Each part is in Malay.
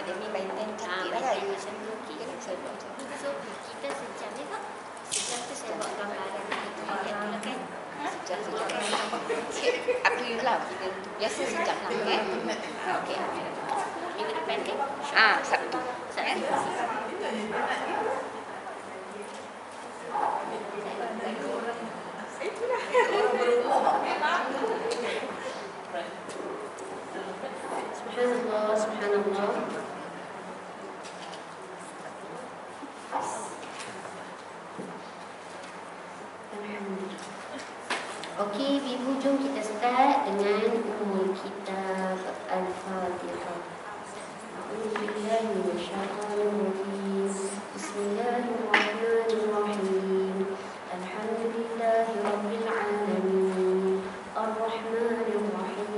Dia ni benten cantik lah kan. Macam tu saya buat macam tu. So kita sejam ni tak? Sejam tu saya buat gambaran itu ayat tu kan. Sejam kan. Aku lah biasa sejam lah kan. Okey. Minggu depan kan? Sabtu. Subhanallah, subhanallah. Okey, Ibu, jom kita start dengan kitab Al-Fatihah. A'udzubillahi minasyaitonirrajim. Bismillahirrahmanirrahim. Alhamdulillahirabbil alamin. Arrahmanirrahim.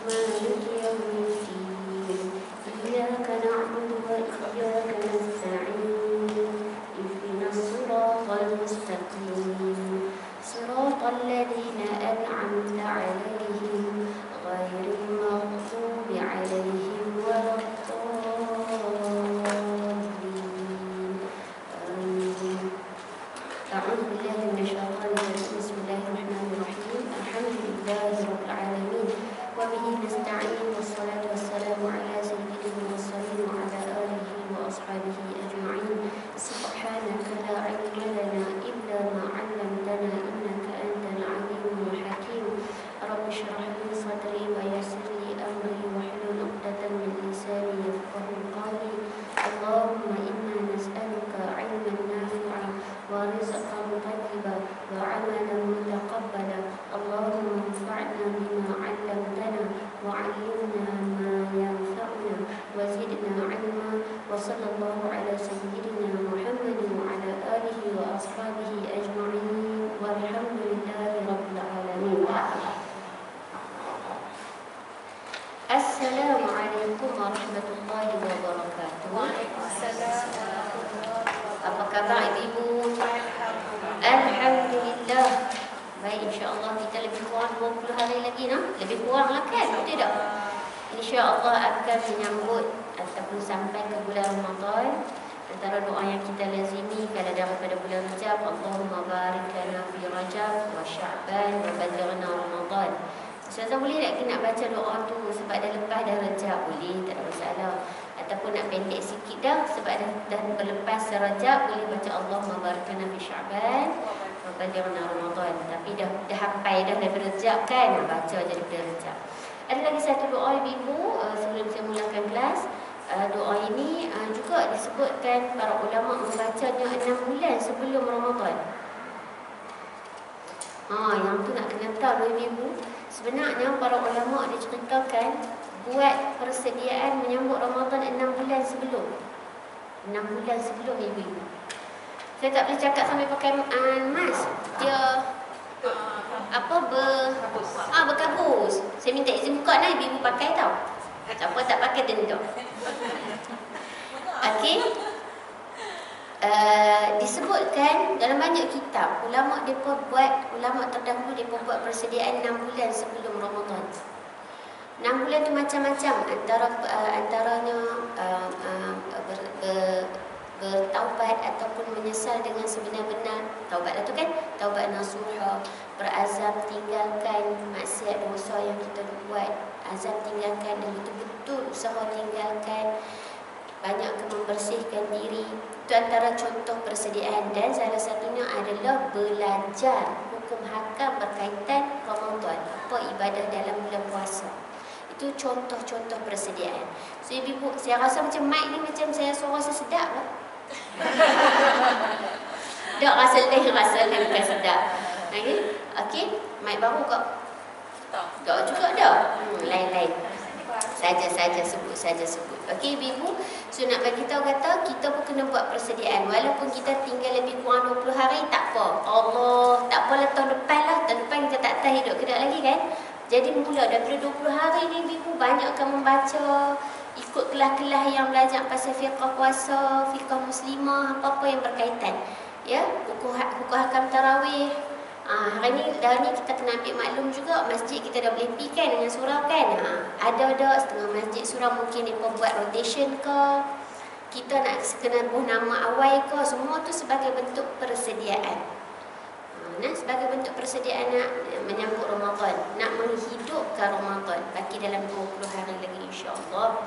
Maliki yaumiddin. Iyyaka na'budu wa iyyaka nasta'in. Ihdinas siratal mustaqim. صراط الذين أنعمت عليهم غير المغضوب عليهم ولا الضالين آمين. أعوذ بالله من الشيطان الرجيم. بسم الله الرحمن الرحيم. الحمد لله رب العالمين وبه نستعين والصلاة والسلام على سيد المرسلين وعلى آله وأصحابه أجمعين. سبحانك لا علم لنا إلا ما علمتنا إنك أنت العليم الحكيم. رب اشرح لي صدري ويسر لي أمري واحلل عقدة من لساني يفقهوا قولي. اللهم إنا نسألك علما نافعا ورزقا طيبا وعملا متقبلا. اللهم انفعنا بما علمتنا وعلمنا ما ينفعنا وزدنا علما. وصلى الله على سيدنا محمد وعلى آله وأصحابه أجمعين والحمد لله رب العالمين. السلام عليكم ورحمة الله وبركاته. Apa khabar ibu-ibu? Alhamdulillah. Baik, insya-Allah kita lebih kurang 20 hari lagi nah. Lebih kurang lah kan? Tidak. Insya-Allah akan menyambut ataupun sampai ke bulan Ramadan. Antara doa yang kita lazimi kalau daripada bulan Rajab, Allahumma barik lana fi Rajab wa Sya'ban wa ballighna Ramadan. Ustazah boleh tak kita nak baca doa tu sebab dah lepas dah Rajab? Boleh, tak ada masalah. Ataupun nak pendek sikit dah sebab dah berlepas Rajab, boleh baca Allahumma barik lana fi Sya'ban wa ballighna Ramadan. Tapi dah hafal dah daripada Rajab kan, baca je daripada Rajab. Ada lagi satu doa ibu sebelum saya mulakan kelas. Doa ini juga disebutkan para ulama membacanya 6 bulan sebelum Ramadan. Yang tu nak kena tahu ibu. Sebenarnya para ulama diceritakan buat persediaan menyambut Ramadan 6 bulan sebelum. 6 bulan sebelum ibu. Saya tak boleh cakap sampai pakai mask. Dia berkabus. Saya minta izin buka nah, ibu pakai tau. Siapa tak pakai denda. Okey. Disebutkan dalam banyak kitab, ulama terdahulu depa buat persediaan 6 bulan sebelum Ramadan. 6 bulan tu macam-macam, antaranya bertaubat ataupun menyesal dengan sebenar-benar. Taubat itu kan taubat nasuha, berazam tinggalkan maksiat dosa yang kita buat, azam tinggalkan dan betul-betul usaha tinggalkan, banyak membersihkan diri. Itu antara contoh persediaan. Dan salah satunya adalah belajar hukum hakam berkaitan Ramadan, apa ibadah dalam bulan puasa. Itu contoh-contoh persediaan. So ibu, saya rasa macam mic ni macam saya suara saya sedap lah. Tak rasa lain bukan sedap. Okey, mic baru kak? Tak juga dah. Lain-lain. saja sebut. Okey ibu, so nak bagi tahu kata kita pun kena buat persediaan. Walaupun kita tinggal lebih kurang 20 hari tak apa. Allah, tak apalah tahun depan kita tak tahu hidup kita lagi kan. Jadi mula daripada 20 hari ni ibu banyakkan membaca, ikut kelas-kelas yang belajar pasal fiqh puasa, fiqh muslimah, apa-apa yang berkaitan. Ya, hukum hakam tarawih. Hari ni kita kena ambil maklum juga, masjid kita dah boleh pergi kan dengan surau kan. Ada setengah masjid surau mungkin dia buat rotation ke, kita nak kena buh nama awal ke, semua tu sebagai bentuk persediaan. Sebagai bentuk persediaan nak menyambut Ramadan, nak menghidupkan Ramadan bagi dalam 20 hari lagi insya-Allah.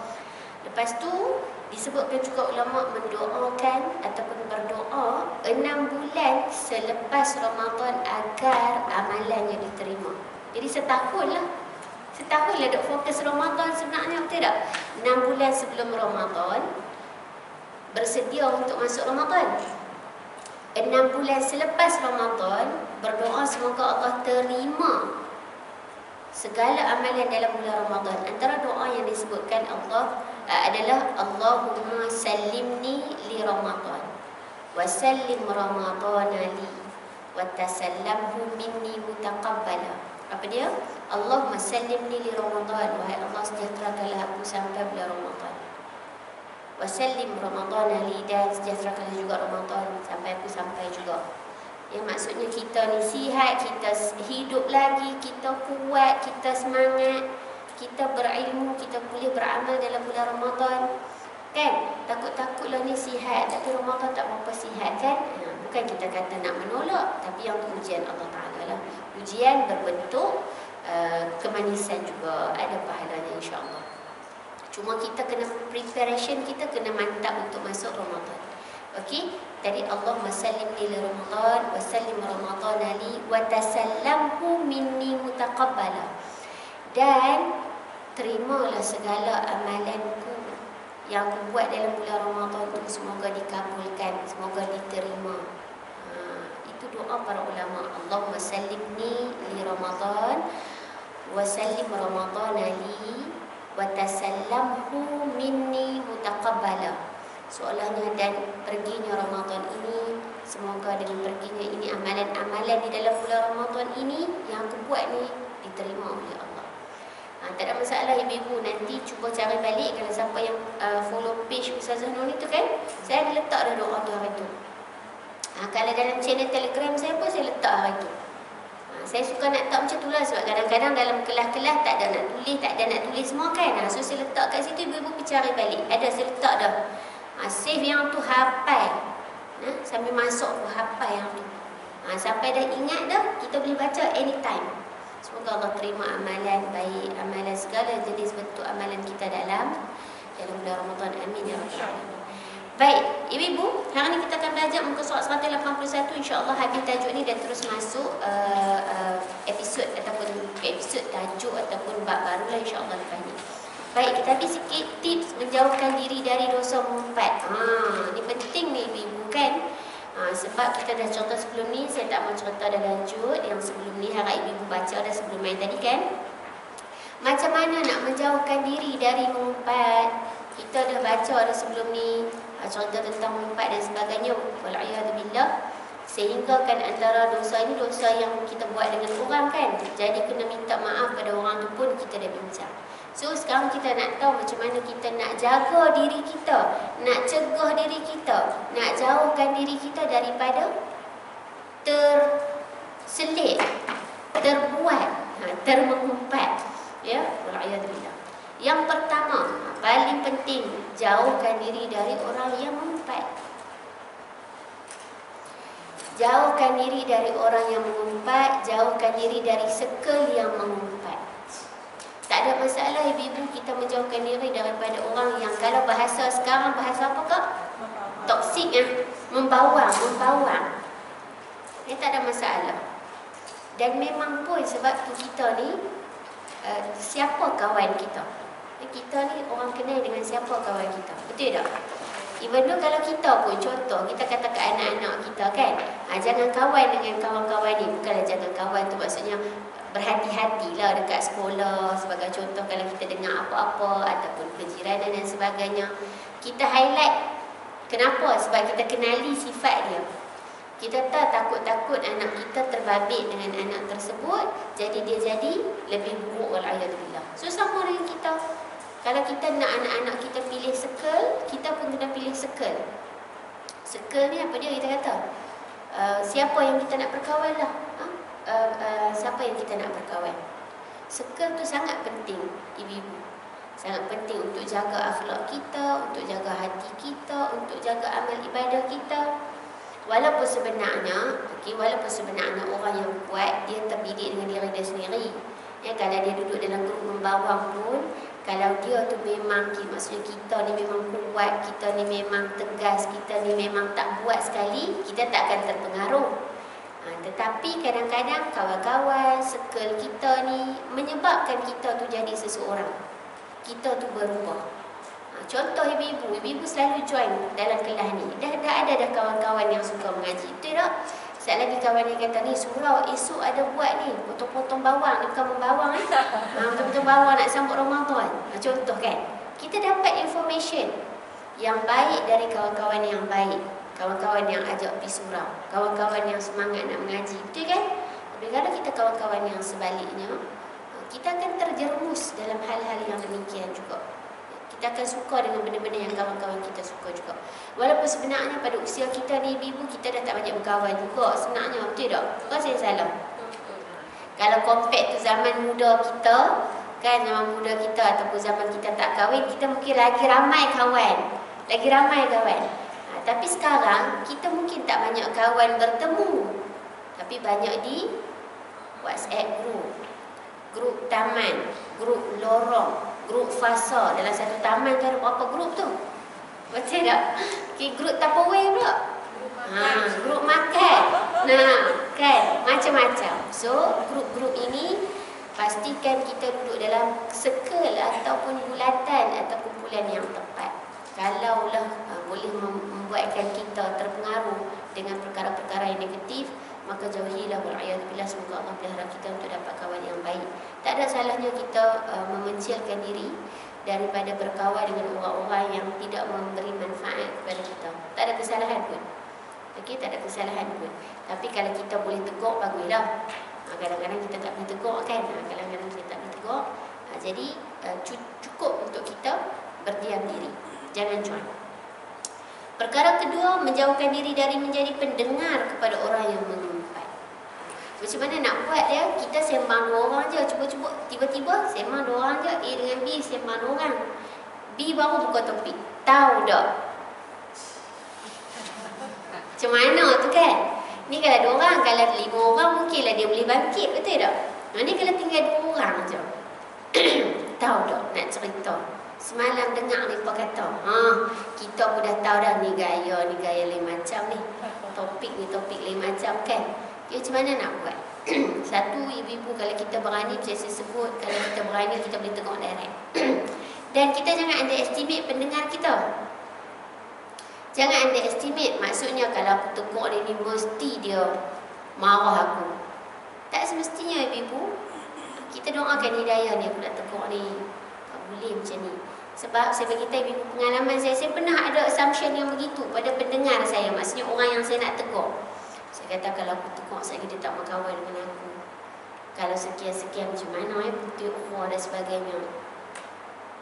Lepas tu disebutkan juga ulama mendoakan ataupun berdoa 6 bulan selepas Ramadan agar amalannya diterima. Jadi setahun lah duk fokus Ramadan sebenarnya, betul tak? 6 bulan sebelum Ramadan bersedia untuk masuk Ramadan. 6 bulan selepas Ramadan berdoa semoga Allah terima segala amalan dalam bulan Ramadan. Antara doa yang disebutkan Allah adalah Allahumma sallimni li Ramadan wa sallim Ramadan li wa tasallamhu minni mutaqabbala. Apa dia? Allahumma sallimni li Ramadan, wahai Allah sejahterakanlah aku sampai bulan Ramadan. Wa sallim Ramadan li, dan sejahterakanlah juga Ramadan sampai aku sampai juga. Yang maksudnya kita ni sihat, kita hidup lagi, kita kuat, kita semangat, kita berilmu, kita boleh beramal dalam bulan Ramadan. Kan? Takut-takutlah ni sihat, tapi Ramadan tak berapa sihat kan? Bukan kita kata nak menolak, tapi yang ujian Allah Ta'ala lah. Ujian berbentuk kemanisan juga, ada pahalanya insya-Allah. Cuma kita kena preparation, kita kena mantap untuk masuk Ramadan. Okey, tadi Allahumma sallimni li Ramadan wa sallim Ramadan li wa tasallamhu minni mutaqabbala. Dan terimalah segala amalanku yang aku buat dalam bulan Ramadan itu, semoga dikabulkan, semoga diterima. Itu doa para ulama. Allahumma sallimni li Ramadan wa sallim Ramadan li wa tasallamhu minni mutaqabbala. Soalannya, dan perginya Ramadan ini, semoga dengan perginya ini amalan-amalan di dalam bulan Ramadan ini yang aku buat ni diterima oleh Allah. Tak ada masalah ibu-ibu, nanti cuba cari balik kalau siapa yang follow page Ustazah Nur itu kan, saya ada letak dah doa tu hari tu. Kalau dalam channel Telegram saya pun saya letak hari tu. Saya suka nak letak macam tu lah, sebab kadang-kadang dalam kelas-kelas tak ada nak tulis semua kan. So saya letak kat situ, ibu-ibu pergi cari balik. Ada saya letak dah. Save yang tu hafal. Sambil masuk tu hafal yang tu. Sampai dah ingat dah, kita boleh baca anytime. Semoga Allah terima amalan baik, amalan segala jenis bentuk amalan kita dalam bulan Ramadan. Amin ya rabbal alamin. Baik, ibu-ibu, hari ni kita akan belajar muka surat 181 insya-Allah. Habis tajuk ni dan terus masuk episod tajuk ataupun bab baru lah insya-Allah lepas ni. Baik, kita habis sikit tips menjauhkan diri dari dosa mengumpat. Ni penting ni ibu kan. Sebab kita dah contoh sebelum ni, saya tak mau cerita dah lanjut. Yang sebelum ni harap ibu baca dah sebelum main tadi kan. Macam mana nak menjauhkan diri dari mengumpat. Kita dah baca dah sebelum ni, contoh tentang mengumpat dan sebagainya. Wal'iyadzubillah. Sehingga kan antara dosa ini dosa yang kita buat dengan orang kan. Jadi kena minta maaf pada orang tu pun kita dah bincang. So sekarang kita nak tahu macam mana kita nak jaga diri kita, nak cegah diri kita, nak jauhkan diri kita daripada terselit, terbuat, termengumpat. Ya, wal'iyadzubillah. Yang pertama, paling penting, jauhkan diri dari orang yang mengumpat. Jauhkan diri dari orang yang mengumpat, jauhkan diri dari circle yang mengumpat. Tak ada masalah ibu-ibu kita menjauhkan diri daripada orang yang, kalau bahasa sekarang, bahasa apa kak? Toksik membawang. Ini tak ada masalah. Dan memang pun sebab tu kita ni, siapa kawan kita? Kita ni orang kenal dengan siapa kawan kita. Betul tak? Even though kalau kita pun, contoh, kita kata ke anak-anak kita kan, jangan kawan dengan kawan-kawan ni. Bukanlah jangan kawan tu maksudnya berhati-hatilah dekat sekolah. Sebagai contoh, kalau kita dengar apa-apa ataupun kejiranan dan sebagainya, kita highlight. Kenapa? Sebab kita kenali sifat dia. Kita tak takut-takut anak kita terbabit dengan anak tersebut, jadi dia jadi lebih buruk, wal'ayazubillah. So sama dengan kita. Kalau kita nak anak-anak kita pilih circle, kita pun kena pilih circle. Circle ni apa dia? Kita kata siapa yang kita nak berkawan lah. Siapa yang kita nak berkawan. Circle tu sangat penting, ibu-ibu. Sangat penting untuk jaga akhlak kita, untuk jaga hati kita, untuk jaga amal ibadah kita. Walaupun sebenarnya orang yang kuat, dia terdidik dengan diri dia sendiri. Ya, kalau dia duduk dalam grup membawang pun, kalau dia tu memang, maksudnya kita ni memang kuat, kita ni memang tegas, kita ni memang tak buat sekali, kita tak akan terpengaruh. Tetapi kadang-kadang kawan-kawan, circle kita ni menyebabkan kita tu jadi seseorang. Kita tu berubah. Contoh ibu-ibu selalu join dalam kelas ni. Dah ada kawan-kawan yang suka mengaji. Betul tak? Sekali lagi kawan ni kata ni, surau esok ada buat ni, potong-potong bawang. Ni bukan membawang potong-potong bawang nak sambut Ramadan. Contoh kan. Kita dapat information yang baik dari kawan-kawan yang baik. Kawan-kawan yang ajak pergi surau. Kawan-kawan yang semangat nak mengaji. Betul kan? Tapi kalau kita kawan-kawan yang sebaliknya, kita akan terjerumus dalam hal-hal yang demikian juga. Kita akan suka dengan benda-benda yang kawan-kawan kita suka juga. Walaupun sebenarnya pada usia kita ni, ibu-ibu, kita dah tak banyak berkawan juga sebenarnya. Betul tak? Bukan saya salah. Kalau compare tu zaman muda kita, kan, zaman muda kita ataupun zaman kita tak kahwin, kita mungkin lagi ramai kawan. Tapi sekarang kita mungkin tak banyak kawan bertemu, tapi banyak di WhatsApp grup taman, grup lorong, grup fasa. Dalam satu taman tu ada berapa grup tu? Betul tak? Grup Tupperware pula. Grup makan. Kan, macam-macam. So, grup-grup ini pastikan kita duduk dalam circle ataupun bulatan atau kumpulan yang tepat. Kalaulah boleh membuatkan kita terpengaruh dengan perkara-perkara yang negatif, maka jauhilah, wal'ayazubillah. Semoga Allah pelihara kita untuk dapat kawan yang baik. Tak ada salahnya kita memencilkan diri daripada berkawan dengan orang-orang yang tidak memberi manfaat kepada kita. Tak ada kesalahan pun. Okey, tak ada kesalahan pun. Tapi kalau kita boleh tegur, baguslah. Kadang-kadang kita tak boleh tegur kan. Kadang-kadang kita tak boleh tegur. Jadi cukup untuk kita berdiam diri. Jangan join. Perkara kedua, menjauhkan diri dari menjadi pendengar kepada orang yang mengumpat. Macam mana nak buat dia? Kita sembang dua orang je. Cuba-cuba tiba-tiba sembang dua orang je. A dengan B sembang dua orang. B baru buka topik. Tahu tak? Macam mana tu kan? Ni kalau dua orang, kalau 5 orang mungkinlah dia boleh bangkit, betul tak? Ni kalau tinggal 2 orang je. Tahu tak nak cerita? Semalam dengar mereka kata, kita pun dah tahu dah ni gaya lain macam ni. Topik lain macam kan. Macam mana nak buat? Satu, ibu-ibu, kalau kita berani, macam saya sebut, kalau kita berani, kita boleh tegur direct. Dan kita jangan underestimate pendengar kita. Jangan underestimate. Maksudnya kalau aku tegur dia ni, mesti dia marah aku. Tak semestinya, ibu-ibu. Kita doakan hidayah ni, aku nak tegur ni. Tak boleh macam ni. Sebab saya beritahu ibu pengalaman saya pernah ada assumption yang begitu pada pendengar saya. Maksudnya orang yang saya nak tegur. Saya kata kalau aku tegur, saya dia tak berkawan dengan aku. Kalau sekian-sekian macam mana, putih ukhwah dan sebagainya.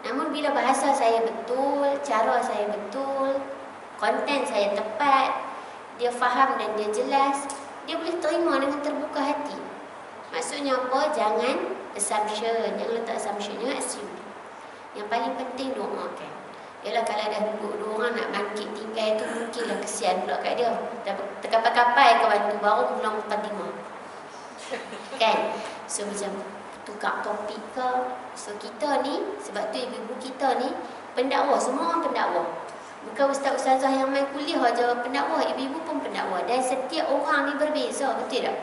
Namun bila bahasa saya betul, cara saya betul, konten saya tepat, dia faham dan dia jelas, dia boleh terima dengan terbuka hati. Maksudnya apa? Jangan assumption. Jangan letak assumption. Jangan assume. Yang paling penting doakan. Yalah, kalau dah duduk 2 orang nak bangkit tinggal tu, mungkinlah kesian pula kat dia. Terkapai-kapai kawan tu baru pulang mukadimah. Kan? So macam tukar topik ke. So kita ni, sebab tu ibu-ibu kita ni pendakwa, semua orang pendakwa. Bukan ustaz-ustazah yang main kuliah aja pendakwa, ibu-ibu pun pendakwa. Dan setiap orang ni berbeza, betul tak?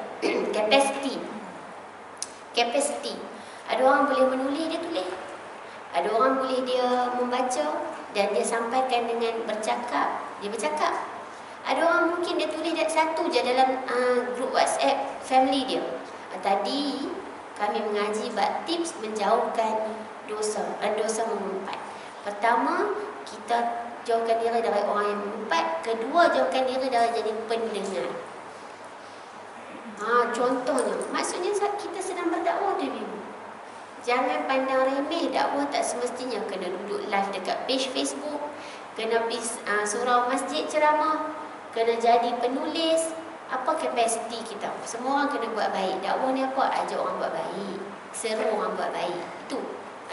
Capacity. Ada orang boleh menulis, dia tulis. Ada orang boleh dia membaca dan dia sampaikan dengan bercakap, dia bercakap. Ada orang mungkin dia tulis satu je dalam grup WhatsApp family dia. Tadi kami mengaji bab tips menjauhkan dosa mengumpat. Pertama, kita jauhkan diri dari orang yang mengumpat. Kedua, jauhkan diri dari jadi pendengar. Contohnya, maksudnya kita sedang berdakwah tu ibu. Jangan pandang remeh, dakwah tak semestinya kena duduk live dekat page Facebook, kena pergi surau masjid ceramah, kena jadi penulis. Apa kapasiti kita? Semua orang kena buat baik. Dakwah ni apa? Ajak orang buat baik, seru orang buat baik. Itu.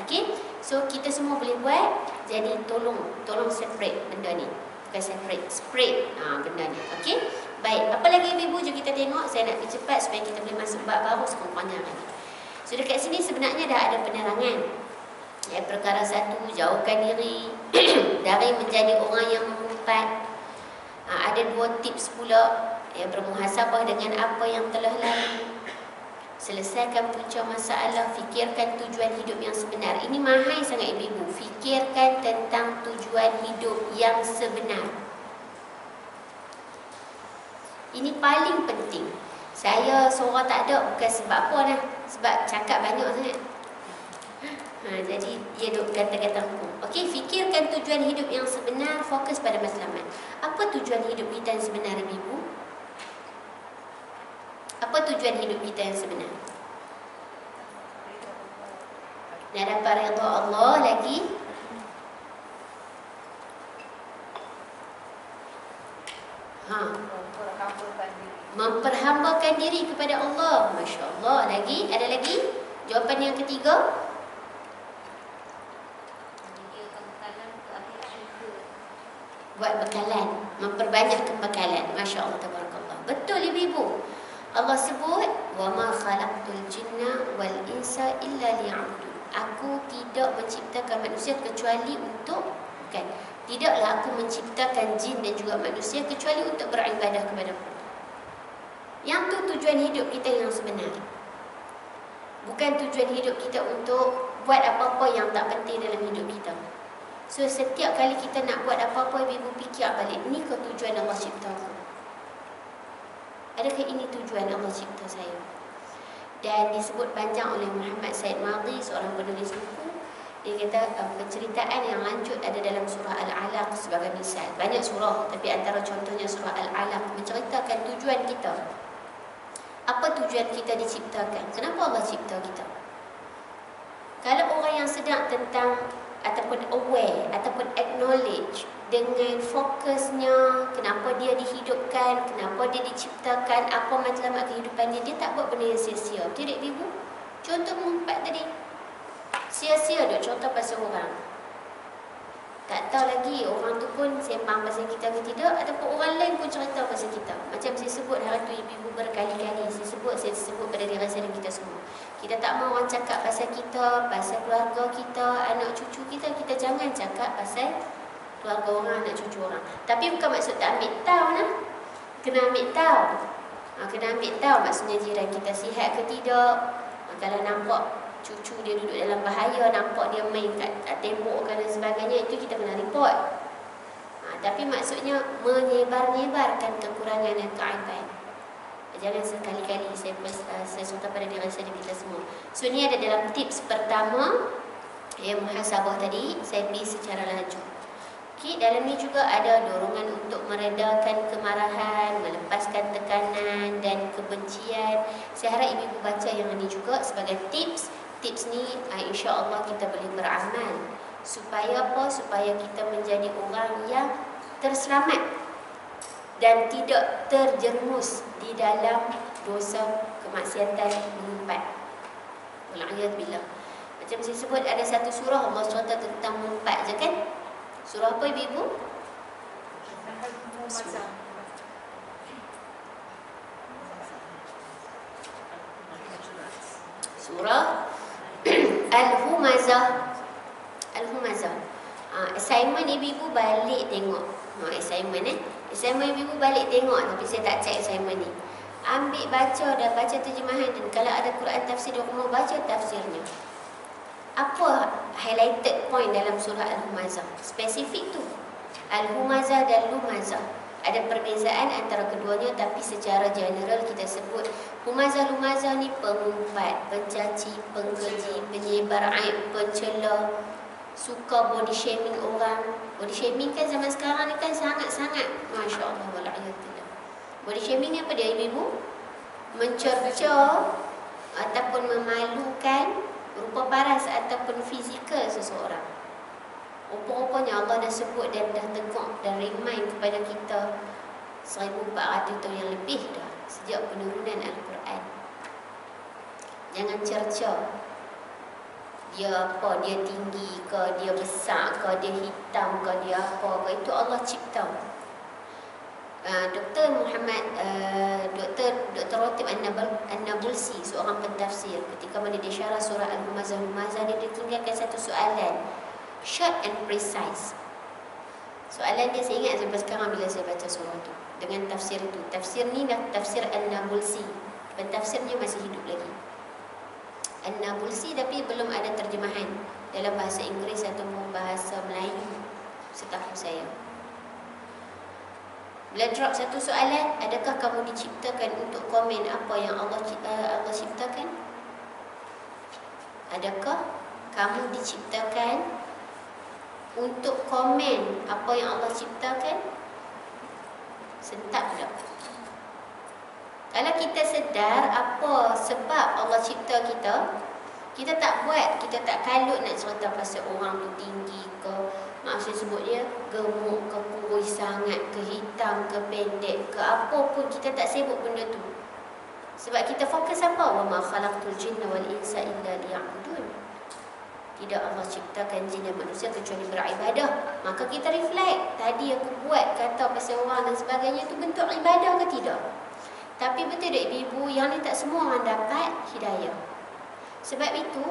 Okey? So kita semua boleh buat. Jadi tolong separate benda ni. Bukan separate, spread benda ni. Okey? Baik, apa lagi ibu-ibu? Jom kita tengok. Saya nak pergi cepat supaya kita boleh masuk bab baru sekurang-kurangnya lagi. So dekat sini sebenarnya dah ada penerangan. Perkara satu, jauhkan diri dari menjadi orang yang mengumpat. Ada 2 tips pula. Bermuhasabah dengan apa yang telah lalu. Selesaikan punca masalah. Fikirkan tujuan hidup yang sebenar. Ini mahal sangat ibu-ibu. Fikirkan tentang tujuan hidup yang sebenar. Ini paling penting. Saya suara tak ada bukan sebab apa lah. Sebab cakap banyak sangat. Jadi dia duk kata-kata hukum. Okey, fikirkan tujuan hidup yang sebenar. Fokus pada matlamat. Apa tujuan hidup kita yang sebenar ibu? Apa tujuan hidup kita yang sebenar? Nak dapat redha Allah lagi. Memperhambakan diri kepada Allah. Masya Allah. Lagi? Ada lagi? Jawapan yang ketiga. Buat bekalan. Memperbanyak kebekalan. Masya Allah. Tabarakallah. Betul ibu-ibu. Allah sebut, وَمَا خَلَقْتُ الْجِنَّ وَالْإِنسَ إِلَّا لِيَعْبُدُونَ. Aku tidak menciptakan manusia kecuali untuk, tidaklah aku menciptakan jin dan juga manusia kecuali untuk beribadah kepada-Ku. Yang tu tujuan hidup kita yang sebenar. Bukan tujuan hidup kita untuk buat apa-apa yang tak penting dalam hidup kita. So setiap kali kita nak buat apa-apa, ibu fikir balik, ni ke tujuan Allah cipta aku? Adakah ini tujuan Allah cipta saya? Dan disebut panjang oleh Muhammad Said Madhi, seorang penulis buku. Dia kata penceritaan yang lanjut ada dalam surah Al-Alaq sebagai misal. Banyak surah, tapi antara contohnya surah Al-Alaq menceritakan tujuan kita. Apa tujuan kita diciptakan? Kenapa Allah cipta kita? Kalau orang yang sedang tentang ataupun aware ataupun acknowledge dengan fokusnya kenapa dia dihidupkan, kenapa dia diciptakan, apa matlamat kehidupan dia tak buat benda yang sia-sia. Betul tak ibu? Contoh mengumpat tadi, sia-sia duk contoh pasal orang. Tak tahu lagi orang tu pun sembang pasal kita ke tidak, ataupun orang lain pun cerita pasal kita. Macam saya sebut hari tu ibu-ibu berkali-kali, saya sebut pada diri saya dan kita semua. Kita tak mahu orang cakap pasal kita, pasal keluarga kita, anak cucu kita. Kita jangan cakap pasal keluarga orang, anak cucu orang. Tapi bukan maksud tak ambil tahu nah. Kena ambil tahu. Kena ambil tahu maksudnya jiran kita sihat ke tidak. Kalau nampak cucu dia duduk dalam bahaya, nampak dia main kat tembok dan sebagainya, itu kita kena report. Tapi maksudnya menyebar-nyebarkan kekurangan dan keaiban. Jangan sekali-kali saya contoh pada diri saya dan kita semua. So ni ada dalam tips pertama muhasabah tadi, saya pergi secara laju. Okay, dalam ni juga ada dorongan untuk meredakan kemarahan, melepaskan tekanan dan kebencian. Saya harap ibu-ibu baca yang ini juga sebagai tips. Tips ni insya-Allah kita boleh beramal. Supaya apa? Supaya kita menjadi orang yang terselamat dan tidak terjerumus di dalam dosa kemaksiatan mengumpat. Wal'iyadzubillah. Macam saya sebut ada satu surah Allah cerita tentang mengumpat je kan? Surah apa ibu-ibu? Surah Al-Humazah. Al-Humazah. Assignment ibu-ibu balik tengok. Assignment ibu-ibu balik tengok, tapi saya tak cek assignment ni. Ambil baca dan baca terjemahan, dan kalau ada Quran tafsir di rumah, baca tafsirnya. Apa highlighted point dalam surah Al-Humazah? Spesifik tu. Al-Humazah dan Lumazah. Ada perbezaan antara keduanya, tapi secara general kita sebut humazah-humazah ni pengumpat, pencaci, pengkeji, penyebar aib, pencela, suka body shaming orang. Body shaming kan zaman sekarang ni kan sangat-sangat, Masya Allah, wala'iyatullah. Body shaming ni apa dia, ibu-ibu? Mencerca ataupun memalukan rupa paras ataupun fizikal seseorang. Rupa-rupanya Allah dah sebut dan dah tegak dan remind kepada kita 1400 tahun yang lebih dah sejak penurunan Al-Quran. Jangan cerca dia apa, dia tinggi ke, dia besar ke, dia hitam ke, dia apa ke, itu Allah cipta. Dr. Muhammad Dr. Ratib An-Nabulsi, seorang pentafsir, ketika mana dia syarah surah Al-Humazah, dia tinggalkan satu soalan short and precise. Soalan dia saya ingat sampai sekarang bila saya baca surah tu dengan tafsir tu. Tafsir ni dah tafsir An-Nabulsi. Pentafsirnya masih hidup lagi. An-Nabulsi, tapi belum ada terjemahan dalam bahasa Inggeris atau bahasa Melayu setahu saya. Bila drop satu soalan, adakah kamu diciptakan untuk komen apa yang Allah ciptakan? Adakah kamu diciptakan untuk komen apa yang Allah ciptakan? Sentak tak? Kalau kita sedar apa sebab Allah cipta kita, kita tak buat, kita tak kalut nak cerita pasal orang tu tinggi ke, maaf saya sebut dia, gemuk ke, kurus sangat ke, hitam ke, pendek ke, apa pun kita tak sibuk benda tu. Sebab kita fokus apa? Wa ma khalaqtul jinna wal insa illa liya'budun. Tidak Allah ciptakan jin dan manusia kecuali beribadah. Maka kita reflect, tadi aku buat kata pasal orang dan sebagainya itu bentuk ibadah ke tidak? Tapi betul tak ibu-ibu, yang ni tak semua orang dapat hidayah. Sebab itu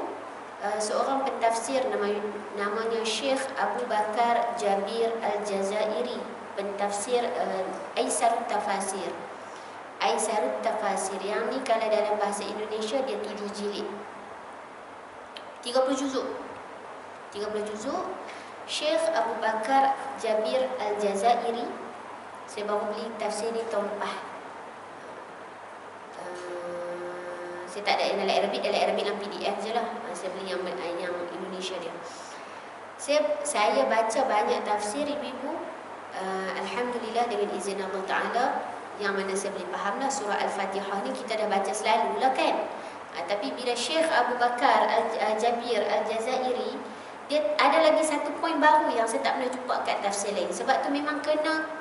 seorang pentafsir namanya Syekh Abu Bakar Jabir Al-Jazairi, pentafsir Aisarut Tafasir. Aisarut Tafasir yang ni kalau dalam bahasa Indonesia dia 7 jilid, 30 juzuk. Syekh Abu Bakar Jabir Al-Jazairi, saya baru beli tafsir ni tahun lepas. Saya tak ada dalam Arabic dalam PDF je lah. Saya beli yang Indonesia dia. Saya baca banyak tafsir ibu-ibu. Alhamdulillah dengan izin Allah Ta'ala, yang mana saya boleh faham lah surah Al-Fatihah ni kita dah baca selalu lah kan. Tapi bila Syekh Abu Bakar Jabir Al-Jazairi, dia ada lagi satu poin baru yang saya tak pernah jumpa kat tafsir lain. Sebab tu memang kena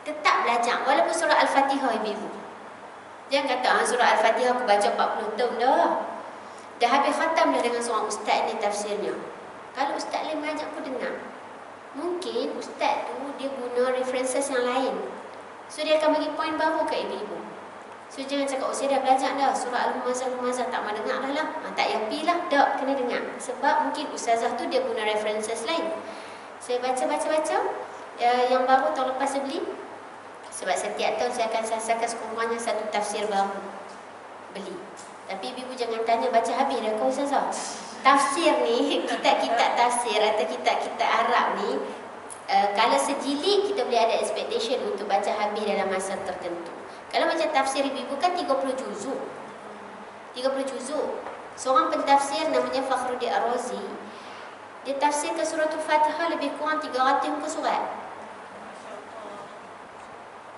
tetap belajar walaupun surah Al-Fatihah ibu-ibu. Jangan kata surah Al-Fatihah aku baca 40 tahun dah. Dah habis khatam dah dengan seorang ustaz ni tafsirnya. Kalau ustaz lain mengajar aku dengar, mungkin ustaz tu dia guna references yang lain. So dia akan bagi poin baru kat ibu-ibu. So jangan cakap, saya dah belajar dah surah Al-Humazah tak mahu dengar dah lah. Tak payah pergi lah, tak kena dengar. Sebab mungkin ustazah tu dia guna references lain. Saya baca yang baru tahun lepas saya beli. Sebab setiap tahun saya akan sasarkan sekurang-kurangnya satu tafsir baru beli. Tapi ibu jangan tanya baca habis dah kau ustazah. Tafsir ni, kitab-kitab tafsir atau kitab-kitab Arab ni, kalau sejilid kita boleh ada expectation untuk baca habis dalam masa tertentu. Kalau macam tafsir ibu kan 30 juzuk. 30 juzuk. Seorang pentafsir namanya Fakhruddin Ar-Razi, dia tafsir ke surah Al-Fatihah lebih kurang 300 muka surat.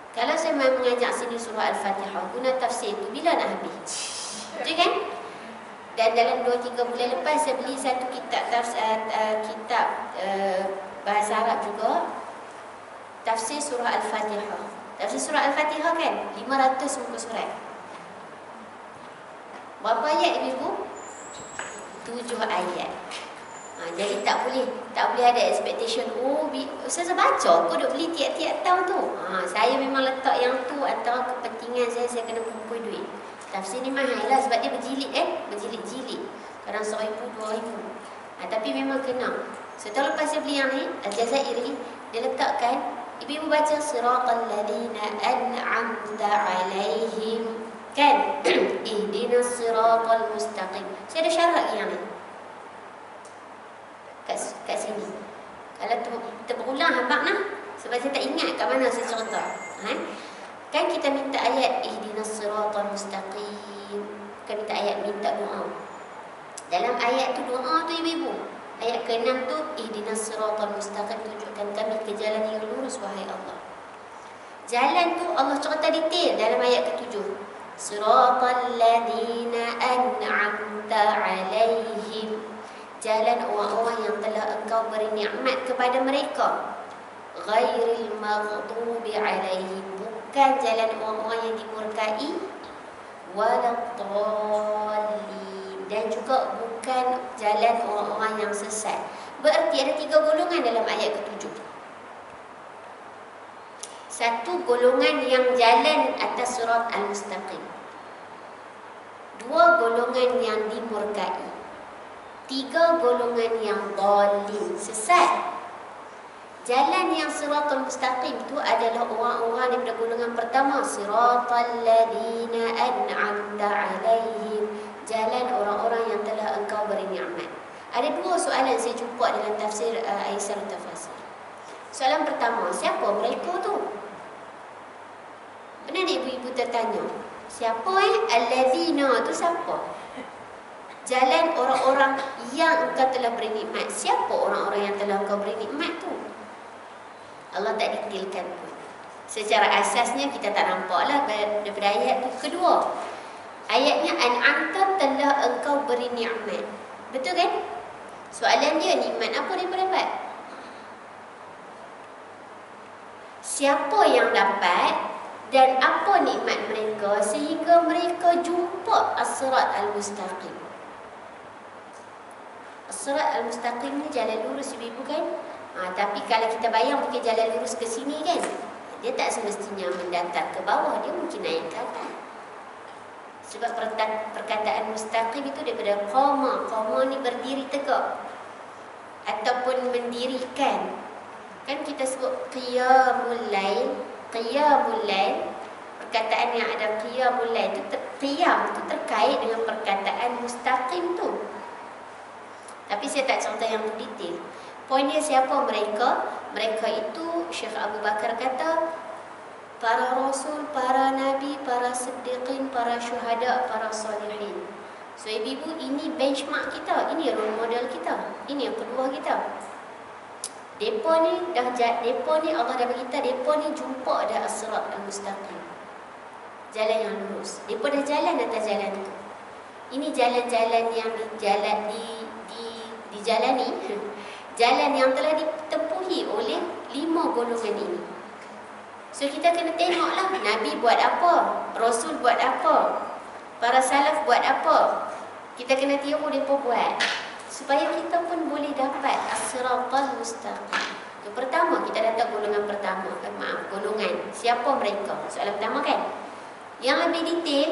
Kalau saya main mengajar sini surah Al-Fatihah, guna tafsir itu bila nak habis? Betul kan? Dan dalam 2-3 bulan lepas saya beli satu kitab bahasa Arab juga, tafsir surah Al-Fatihah. Tafsir surah Al-Fatihah kan 500 muka surat. Berapa ayat ibu? 7 ayat. Jadi tak boleh ada expectation. Saya baca aku duk beli tiap-tiap tahun tu. Saya memang letak yang tu antara kepentingan saya kena kumpul duit. Tafsir ni mahal lah sebab dia berjilid-jilid. Kadang 1,000, 2,000. Tapi memang kena. Setelah lepas saya beli yang ni, Al-Jazairi, dia letakkan, ibu baca siratal ladzina an'amta alaihim, kan? Ihdinas siratal mustaqim. Saya ada syarat yang ni kat sini. Kalau tu kita berulang habaq nah, Sebab saya tak ingat kat mana saya cerita. Kan kita minta ayat ihdinas siratal mustaqim. Kan minta ayat, minta doa. Dalam ayat tu doa tu ibu-ibu. Ayat ke-6 tu ihdinas siratal mustaqim, tunjukkan kami ke jalan yang lurus wahai Allah. Jalan tu Allah cerita detail dalam ayat ke-7. Siratal ladzina an'amta alaihim. Jalan orang-orang yang telah engkau beri nikmat kepada mereka. Ghairil maghdubi alaihim, bukan jalan orang-orang yang dimurkai. Waladdallin, dan juga bukan jalan orang-orang yang sesat. Berarti ada 3 golongan dalam ayat ke-7. Satu, golongan yang jalan atas surat al-mustaqim. 2, golongan yang dimurkai. 3, golongan yang dhalin, sesat. Jalan yang siratal mustaqim itu adalah orang-orang daripada golongan pertama, siratal ladzina an'amta alaihim, jalan orang-orang yang telah engkau beri nikmat. Ada 2 soalan saya jumpa dalam tafsir Aisyah Tafasir. Soalan pertama, siapa mereka tu? Pernah ibu-ibu tertanya, siapa alladzina tu siapa? Jalan orang-orang yang engkau telah beri nikmat. Siapa orang-orang yang telah engkau beri nikmat tu? Allah tak detailkan pun. Secara asasnya kita tak nampaklah daripada ayat tu. Kedua, ayatnya an'amta, telah engkau beri nikmat. Betul kan? Soalan dia, nikmat apa dia dapat? Siapa yang dapat dan apa nikmat mereka sehingga mereka jumpa as-sirat al-mustaqim? As-sirat al-mustaqim ni jalan lurus ibu-ibu kan? Tapi kalau kita bayang mungkin jalan lurus ke sini kan, dia tak semestinya mendatar ke bawah, dia mungkin naik ke atas. Sebab perkataan mustaqim itu daripada qama. Qama ni berdiri tegak ataupun mendirikan. Kan kita sebut qiyamul lail. Qiyamul lail, perkataan yang ada qiyamul lail itu qiyam itu terkait dengan perkataan mustaqim tu. Tapi saya tak cerita yang detail. Poinnya siapa mereka? Mereka itu Syekh Abu Bakar kata para rasul, para nabi, para siddiqin, para syuhada, para salihin. So ibu-ibu, ini benchmark kita, ini role model kita, ini yang kedua kita. Depa ni Allah dah bagi kita, depa ni jumpa dah as-sirat al-mustaqim, jalan yang lurus. Depa dah jalan atas jalan tu. Ini jalan-jalan yang dijalani, jalan yang telah ditempuhi oleh 5 golongan ini. So kita kena tengoklah Nabi buat apa, Rasul buat apa, para salaf buat apa. Kita kena tiru mereka buat, supaya kita pun boleh dapat as-siratal mustaqim. Yang pertama, kita datang golongan pertama. Golongan siapa mereka? Soalan pertama kan. Yang lebih detail,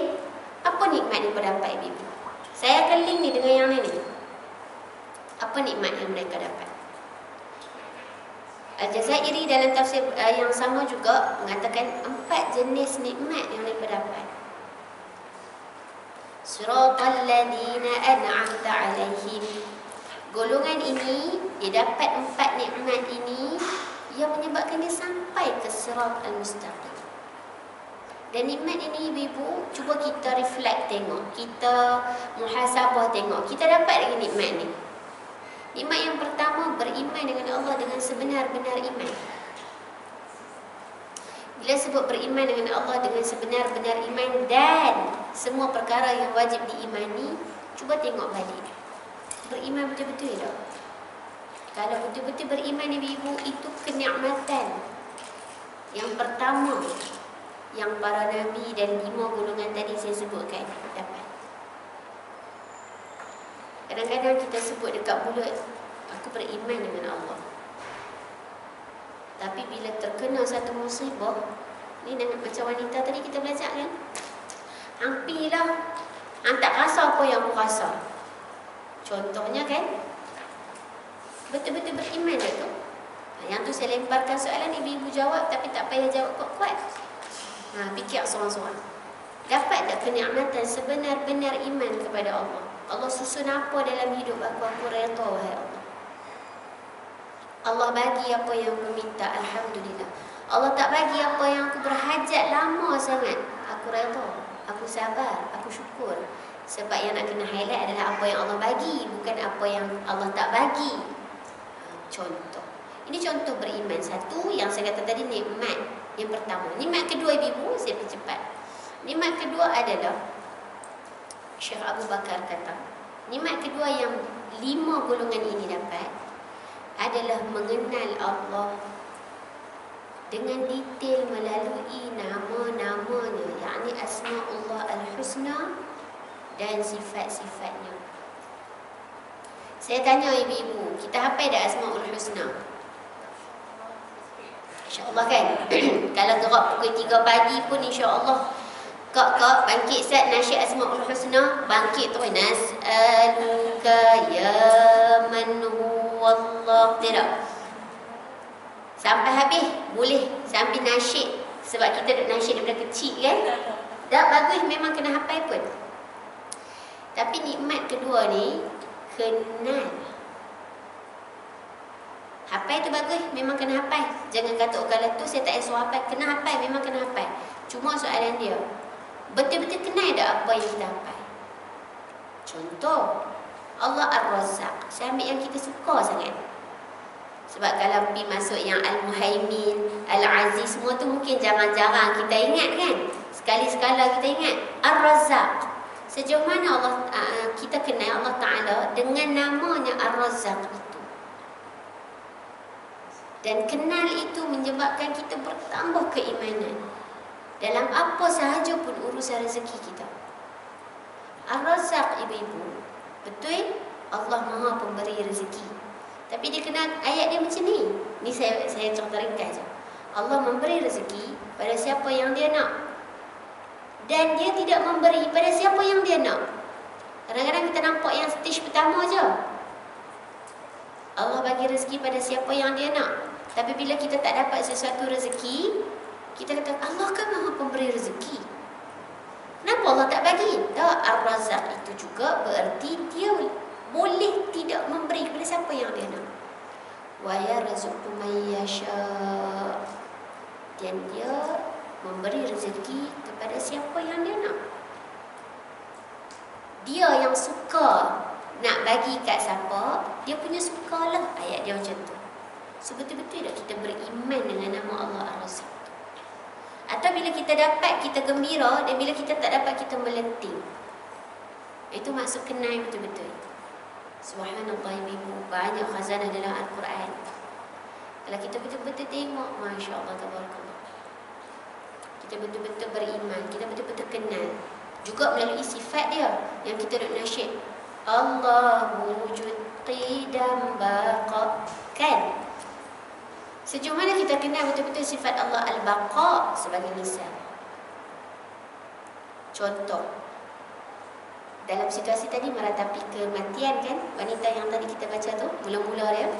apa nikmat yang mereka dapat ibu? Saya akan link ni dengan yang ni. Apa nikmat yang mereka dapat? Al-Jazairi dalam tafsir yang sama juga mengatakan 4 jenis nikmat yang mereka dapat. Siratal ladzina an'amta alaihim. Golongan ini, dia dapat 4 nikmat ini yang menyebabkan dia sampai ke sirat al-mustaqim. Dan nikmat ini ibu-ibu, cuba kita reflect tengok, kita muhasabah tengok, kita dapat dengan nikmat ni. Nikmat yang pertama, beriman dengan Allah dengan sebenar-benar iman. Bila sebut beriman dengan Allah dengan sebenar-benar iman dan semua perkara yang wajib diimani, cuba tengok balik. Beriman betul-betul tak? Kalau betul-betul beriman ibu-ibu, itu kenikmatan yang pertama yang para nabi dan 5 golongan tadi saya sebutkan dapat. Kadang-kadang kita sebut dekat mulut, aku beriman dengan Allah. Tapi bila terkena satu musibah, ni macam wanita tadi kita belajar kan, hampirlah tak rasa apa yang aku rasa. Contohnya kan, betul-betul beriman tak tu? Yang tu saya lemparkan soalan, ibu-ibu jawab tapi tak payah jawab kuat-kuat. Fikir seorang-seorang. Dapat tak kenikmatan sebenar-benar iman kepada Allah? Allah susun apa dalam hidup aku redha wahai Allah. Allah bagi apa yang aku minta, alhamdulillah. Allah tak bagi apa yang aku berhajat lama sangat, aku redha, aku sabar, aku syukur. Sebab yang nak kena highlight adalah apa yang Allah bagi, bukan apa yang Allah tak bagi. Contoh, ini contoh beriman. Satu yang saya kata tadi, nikmat yang pertama. Nikmat kedua, ibu-ibu, saya percepat. Nikmat kedua adalah, Syekh Abu Bakar kata, nikmat kedua yang 5 golongan ini dapat adalah mengenal Allah dengan detail melalui nama-namanya, yakni Asma'ullah Al-Husna dan sifat-sifatnya. Saya tanya ibu-ibu, kita hafal dah Asma'ul Husna? InsyaAllah kan? Kalau gerak pukul 3 pagi pun insyaAllah kak bangkit Ustaz, nasyid Asma'ul Husna, bangkit tu, nas'aluka ya man huwallah. Tidak sampai habis, boleh sambil nasyid. Sebab kita duduk nasyid daripada kecil kan. Tak bagus, memang kena hafal pun. Tapi nikmat kedua ni, kenal. Hafal tu bagus, memang kena hafal. Jangan kata kalau tu saya tak esok hafal. Kena hafal, memang kena hafal. Cuma soalan dia, betul-betul kenal tak apa yang kita hafal? Contoh, Allah Ar-Razzaq. Saya ambil yang kita suka sangat. Sebab kalau pergi masuk yang Al-Muhaimin, Al-Aziz, semua tu mungkin jarang-jarang kita ingat kan. Sekali-sekala kita ingat. Ar-Razzaq. Sejauh mana Allah kita kenal Allah Ta'ala dengan namanya Ar-Razzaq itu. Dan kenal itu menyebabkan kita bertambah keimanan dalam apa sahaja pun urusan rezeki kita. Ar-Razzaq, ibu-ibu, betul Allah Maha Pemberi rezeki. Tapi dia kenal ayat dia macam ni. Ni saya contoh ringkas je. Allah memberi rezeki pada siapa yang dia nak. Dan dia tidak memberi pada siapa yang dia nak. Kadang-kadang kita nampak yang stage pertama je. Allah bagi rezeki pada siapa yang dia nak. Tapi bila kita tak dapat sesuatu rezeki, kita kata Allah kan Maha Pemberi rezeki. Kenapa Allah tak bagi? Tak, Ar-Razzaq itu juga berarti dia boleh tidak memberi kepada siapa yang dia nak. Wa yarzuqu may yasha. Dan dia memberi rezeki kepada siapa yang dia nak. Dia yang suka nak bagi kat siapa, dia punya sukalah. Ayat dia macam tu. So betul-betul tak kita beriman dengan nama Allah Ar-Razzaq? Atau bila kita dapat, kita gembira, dan bila kita tak dapat, kita melenting. Itu maksud kenal betul-betul. Subhanallah, ibu, banyak khazanah dalam Al-Quran. Kalau kita betul-betul tengok, Masya Allah, tabarakallah, kita betul-betul beriman, kita betul-betul kenal. Juga melalui sifat dia yang kita duk nasyid, Allah wujud qidam baqa. Kan? Sejauh mana kita kenal betul-betul sifat Allah Al-Baqa sebagai misal. Contoh, dalam situasi tadi meratapi kematian kan, wanita yang tadi kita baca tu, mula-mula dia,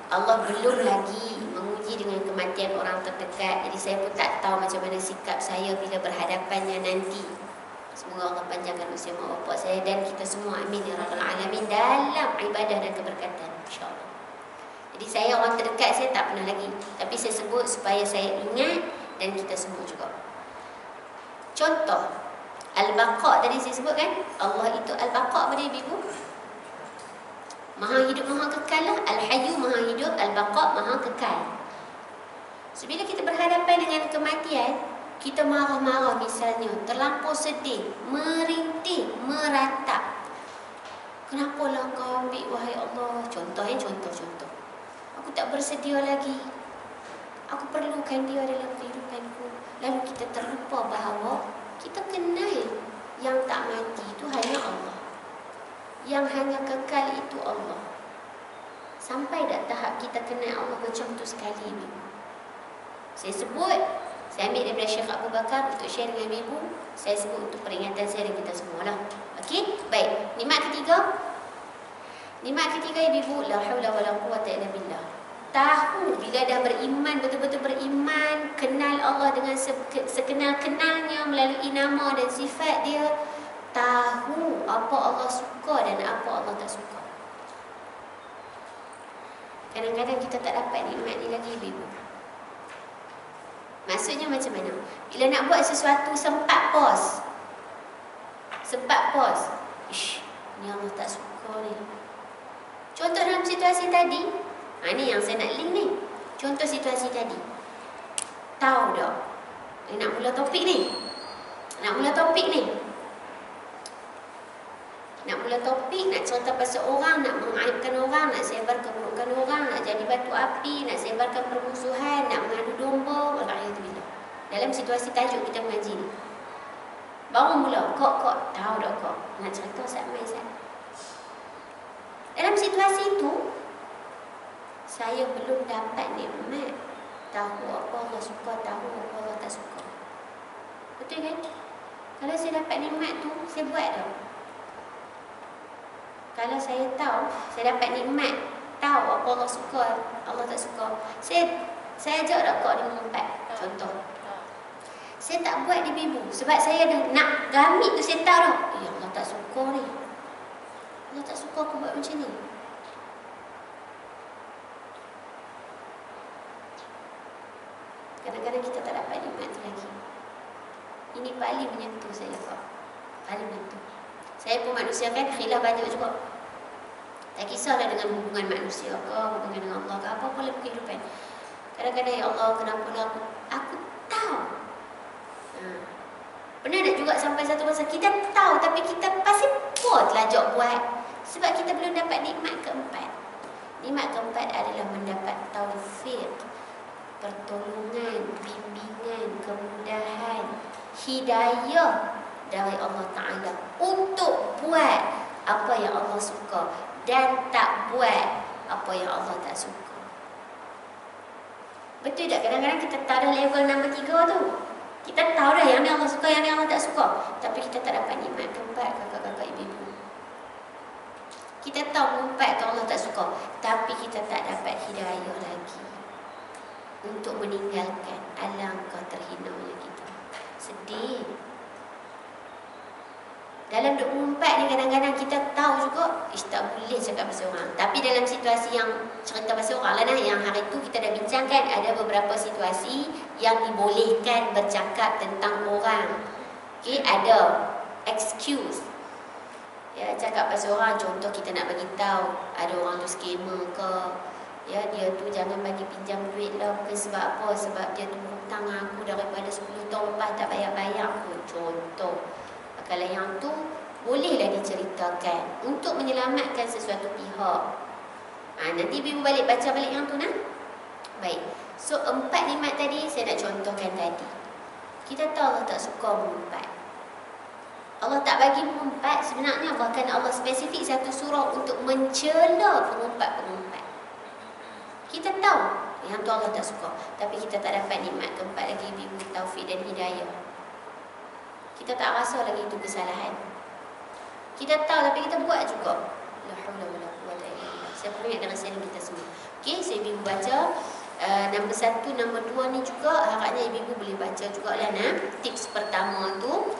Allah belum lagi menguji dengan kematian orang terdekat. Jadi saya pun tak tahu macam mana sikap saya bila berhadapannya nanti. Semoga Allah panjangkan usia mak bapak saya dan kita semua, amin ya rabbal alamin, dalam ibadah dan keberkatan, insya-Allah. Jadi saya orang terdekat saya tak pernah lagi, tapi saya sebut supaya saya ingat dan kita semua juga. Contoh Al-Baqa tadi saya sebut kan, Allah itu Al-Baqa pada ibu. Maha hidup, maha kekal lah. Al-Hayyu maha hidup, Al-Baqa maha kekal. So bila kita berhadapan dengan kematian, kita marah-marah misalnya, terlampau sedih, merintih, meratap. Kenapalah kau ambil, wahai Allah? Contoh. Aku tak bersedia lagi. Aku perlukan dia dalam kehidupanku. Lalu kita terlupa bahawa kita kenal yang tak mati itu hanya Allah. Yang hanya kekal itu Allah. Sampai dah tahap kita kenal Allah macam tu sekali ni. Saya ambil daripada Syekh Abu Bakar untuk share dengan ibu. Saya sebut untuk peringatan saya dan kita semualah. Okey? Baik. Nikmat ketiga ibu, la haula wala quwwata illa billah. Tahu bila dah beriman, betul-betul beriman, kenal Allah dengan sekenal-kenalnya melalui nama dan sifat dia, tahu apa Allah suka dan apa Allah tak suka. Kadang-kadang kita tak dapat nikmat ni lagi ibu-ibu. Maksudnya macam mana? Bila nak buat sesuatu sempat pause. Sempat pause. Ish, ni Allah tak suka ni. Contoh dalam situasi tadi. Ni yang saya nak link ni. Contoh situasi tadi. Tahu dah. Nak mula topik ni. Nak mula topik, nak cerita pasal orang, nak mengaibkan orang, nak sebar keburukan orang, nak jadi batu api, nak sebarkan permusuhan, nak mengadu domba. Wala'iyadzubillah. Dalam situasi tajuk kita mengaji ni. Baru mula, kok, tahu dah kok. Nak cerita Ustaz. Dalam situasi itu, saya belum dapat nikmat. Tahu apa Allah suka, tahu apa Allah tak suka. Betul kan? Kalau saya dapat nikmat tu, saya buat dah. Kalau saya tahu, saya dapat nikmat, tahu apa Allah suka, Allah tak suka, saya ajak dah kau dia mengumpat. Contoh, saya tak buat di bibu sebab saya nak gamit tu saya tahu dah. Ya Allah tak suka ni. Allah tak suka aku buat macam ni. Kadang-kadang kita tak dapat nikmat tu lagi. Ini paling menyentuh saya kok. Paling menyentuh. Saya pun manusia kan, khilaf banyak juga. Tak kisahlah dengan hubungan manusia ke, hubungan dengan Allah ke, apa-apa dalam kehidupan. Kadang-kadang, ya Allah, kenapa lah aku tahu. Pernah tak juga sampai satu masa, kita tahu tapi kita pasti pun telajak buat. Sebab kita belum dapat nikmat keempat. Nikmat keempat adalah mendapat taufik, pertolongan, bimbingan, kemudahan, hidayah dari Allah Ta'ala untuk buat apa yang Allah suka dan tak buat apa yang Allah tak suka. Betul tak? Kadang-kadang kita tahu dah level nombor 3 tu. Kita tahu dah yang ni Allah suka, yang ni Allah tak suka, tapi kita tak dapat nikmat keempat, kakak-kakak, ibu-ibu. Kita tahu keempat tu Allah tak suka, tapi kita tak dapat hidayah lagi untuk meninggalkan. Alangkah terhinanya kita. Sedih. Dalam 24 ni kadang-kadang kita tahu juga tak boleh cakap pasal orang. Tapi dalam situasi yang cerita pasal orang lah, yang hari tu kita dah bincangkan, ada beberapa situasi yang dibolehkan bercakap tentang orang. Okay, ada excuse. Ya, cakap pasal orang, contoh kita nak bagi tahu ada orang tu scammer ke. Ya, dia tu jangan bagi pinjam duit lah. Bukan sebab apa, sebab dia tu hutang aku daripada 10 tahun lepas tak bayar-bayar pun. Contoh. Kalau yang tu bolehlah diceritakan untuk menyelamatkan sesuatu pihak. Nanti ibu balik baca balik yang tu nak. Baik. So 4 nikmat tadi saya nak contohkan tadi. Kita tahu Allah tak suka mengumpat. Allah tak bagi mengumpat, sebenarnya bahkan Allah spesifik satu surah untuk mencela pengumpat-pengumpat. Kita tahu yang tu Allah tak suka, tapi kita tak dapat nikmat keempat lagi, ibu taufik dan hidayah. Kita tak rasa lagi itu kesalahan. Kita tahu tapi kita buat juga. La haula wala quwwata illa billah. Saya pernah dengan sharing kita semua. Okey, saya ibu baca nombor 1, nombor 2 ni juga harapnya ibu boleh baca jugalah nah. Tips pertama tu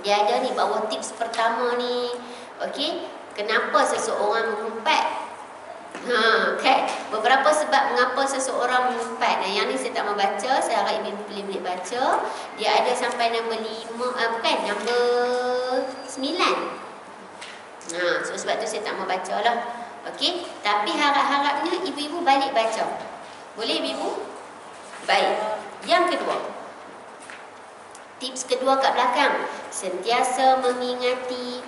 dia ada ni, bahawa tips pertama ni, okey, kenapa seseorang mengumpat? Kan? Beberapa sebab mengapa seseorang mengumpat. Yang ni saya tak mau baca, saya harap ibu boleh baca. Dia ada sampai nombor 5, bukan, nombor 9. So sebab tu saya tak mau baca lah. Okey, tapi harap-harapnya ibu-ibu balik baca. Boleh ibu? Baik. Yang kedua, tips kedua kat belakang, sentiasa mengingati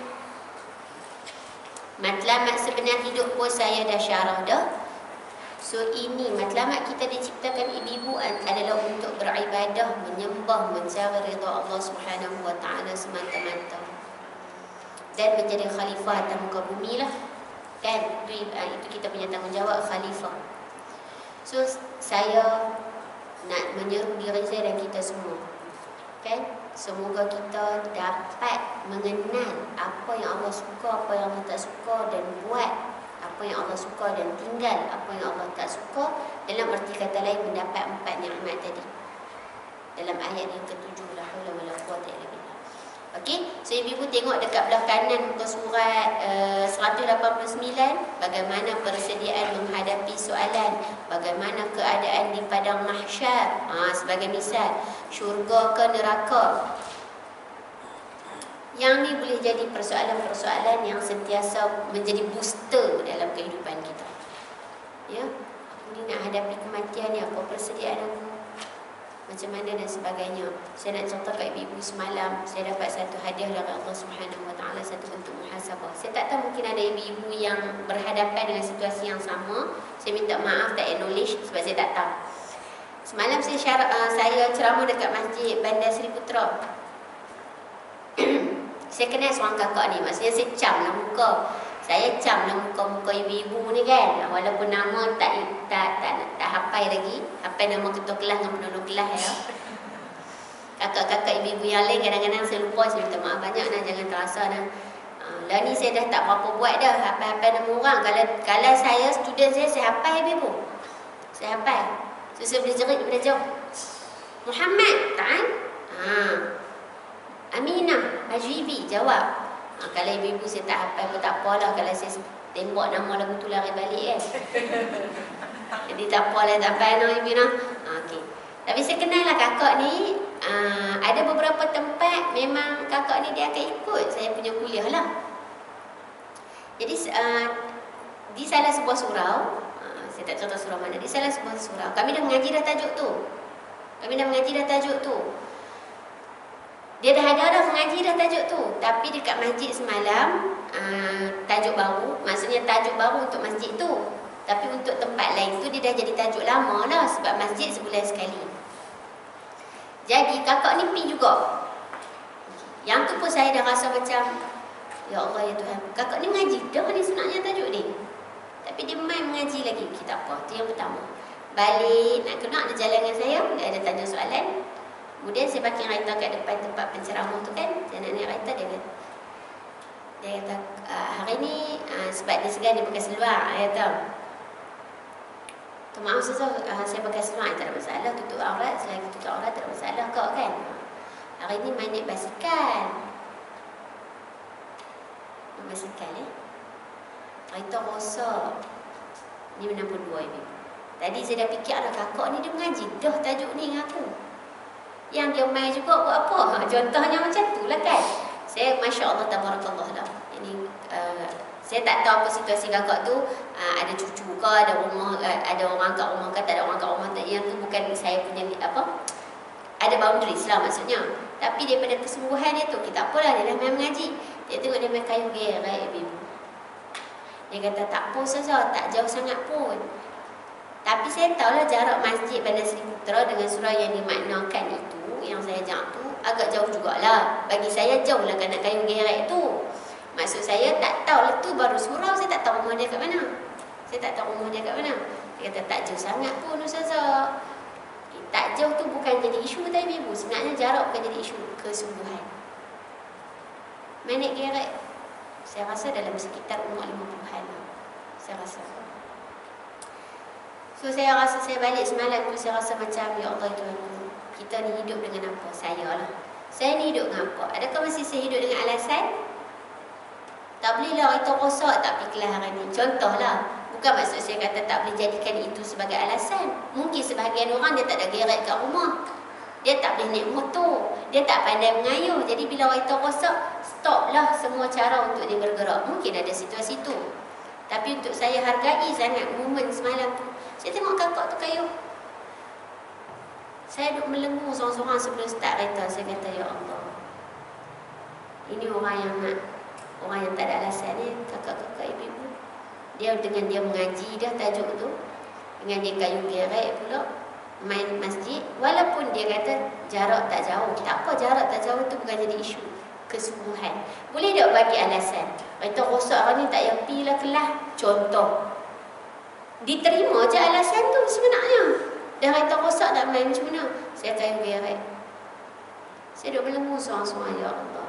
matlamat sebenar hidup pun saya dah syarah dah. So ini matlamat kita diciptakan ibu-ibu adalah untuk beribadah, menyembah, mencari ridha Allah Subhanahu wa taala semata-mata. Dan menjadi khalifah atas muka bumi lah. Kan? Itu kita punya tanggungjawab, khalifah. So saya nak menyeru diri saya dan kita semua. Kan? Semoga kita dapat mengenal apa yang Allah suka, apa yang Allah tak suka, dan buat apa yang Allah suka, dan tinggal apa yang Allah tak suka. Dalam arti kata lain, mendapat 4 nikmat tadi dalam ayat yang ke-7, la haula wala quwwata illa billah. Okey, so ibu tengok dekat belah kanan muka surat 189, bagaimana persediaan menghadapi soalan, bagaimana keadaan di padang mahsyar, sebagai misal, syurga ke neraka. Yang ni boleh jadi persoalan-persoalan yang sentiasa menjadi booster dalam kehidupan kita. Ya, aku ni nak hadapi kematian ni, apa persediaan aku, macam mana dan sebagainya. Saya nak contoh kat ibu-ibu semalam, saya dapat satu hadiah dari Allah Subhanahu Wa Taala, satu bentuk muhasabah. Saya tak tahu, mungkin ada ibu-ibu yang berhadapan dengan situasi yang sama. Saya minta maaf, tak acknowledge sebab saya tak tahu. Semalam saya ceramah dekat Masjid Bandar Seri Putra. Saya kenal seorang kakak ni, maksudnya saya cam lah muka. Saya cam lah muka-muka ibu-ibu ni kan. Walaupun nama tak hafal lagi. Hafal nama ketua kelas dengan penolong kelas ya. Kakak-kakak ibu-ibu yang lain kadang-kadang saya lupa, saya minta maaf banyak dah, jangan terasa dah. Lah ni saya dah tak berapa buat dah hafal nama orang. Kalau saya, student saya hafal ibu-ibu. Saya hafal. So saya boleh jerit daripada jauh. Muhammad, tak? Aminah, Hajibi, jawab. Kalau ibu-ibu saya tak hafal pun tak apalah. Kalau saya tembak nama lagu tu lari balik kan. Jadi tak apalah, tak hafal nama ibu nak. Okay. Tapi saya kenal lah kakak ni. Ada beberapa tempat memang kakak ni dia akan ikut saya punya kuliah lah. Jadi di salah sebuah surau, saya tak contoh surau mana, di salah sebuah surau, kami dah mengaji dah tajuk tu. Dia dah ada mengaji dah tajuk tu. Tapi dekat masjid semalam, tajuk baru. Maksudnya tajuk baru untuk masjid tu. Tapi untuk tempat lain tu dia dah jadi tajuk lama lah. Sebab masjid sebulan sekali. Jadi kakak ni pergi juga. Yang tu pun saya dah rasa macam, ya Allah ya Tuhan, kakak ni mengaji dah ni sebenarnya tajuk ni. Tapi dia main mengaji lagi. Kita apa? Tu yang pertama. Balik nak kena ada jalan dengan saya. Dia ada tanya soalan. Kemudian saya parking kereta kat depan tempat penceramah tu kan. Saya nak naik kereta, dia kata hari ni sebab dia segan dia pakai seluar. Dia kata, maaf saya pakai seluar, tak ada masalah, tutup aurat. Selagi tutup aurat tak ada masalah kok kan. Hari ni main naik basikal. Kereta rosak. Ni 62 ibu. Tadi saya dah fikir lah, kakak ni dia mengaji dah tajuk ni dengan aku. Yang dia main juga buat apa? Contohnya macam tu lah kan. Saya Masya Allah Tabarakallah lah. Ini saya tak tahu apa situasi kakak tu. Ada cucu ke, ada rumah, ada orang kat rumah ke, tak ada orang kat rumah. Yang tu bukan saya punya apa. Ada boundaries lah maksudnya. Tapi daripada kesungguhan dia tu, kita apalah, dia dah main mengaji. Dia tengok dia main kayu gerai ibu. Dia kata tak apa saja, tak jauh sangat pun. Tapi saya tahulah jarak Masjid Bandar Seri Putra dengan surau yang dimaknakan itu, yang saya ajak tu agak jauh jugalah. Bagi saya jauh lah nak kayu gerek tu. Maksud saya tak tahu lah tu baru surau, saya tak tahu rumah dia kat mana. Dia kata tak jauh sangat pun Ustazah. Tak jauh tu bukan jadi isu tadi ibu. Sebenarnya jarak bukan jadi isu, kesungguhan. Main naik gerek, saya rasa dalam sekitar umur 50-an lah. Saya rasa. So saya rasa saya balik semalam tu, saya rasa macam ya Allah Tuhan, kita ni hidup dengan apa? Saya lah. Saya ni hidup dengan apa? Adakah masih saya hidup dengan alasan? Tak boleh lah itu rosak tak pergi kelas hari ni. Contohlah. Bukan maksud saya kata tak boleh jadikan itu sebagai alasan. Mungkin sebahagian orang dia tak ada gerek kat rumah. Dia tak boleh naik motor. Dia tak pandai mengayuh. Jadi bila itu rosak, stoplah semua cara untuk dia bergerak. Mungkin ada situasi tu. Tapi untuk saya hargai sangat momen semalam tu. Saya tengok kakak tu kayu. Saya duduk melengur seorang-seorang sebelum start kereta. Saya kata, ya Allah, ini orang yang tak ada alasan ni, kakak-kakak ibu-ibu. Dia dengan dia mengaji dah tajuk tu. Dengan dia kayu gerek pula. Main masjid. Walaupun dia kata jarak tak jauh. Tak apa, jarak tak jauh tu bukan jadi isu. Kesungguhan. Boleh tak bagi alasan? Kereta rosak hari ni tak payah pergi lah kelas. Contoh. Diterima je alasan tu sebenarnya. Dah kereta rosak tak main macam mana? Saya kayu gerek. Saya duduk berlengur seorang-seorang, ya Allah.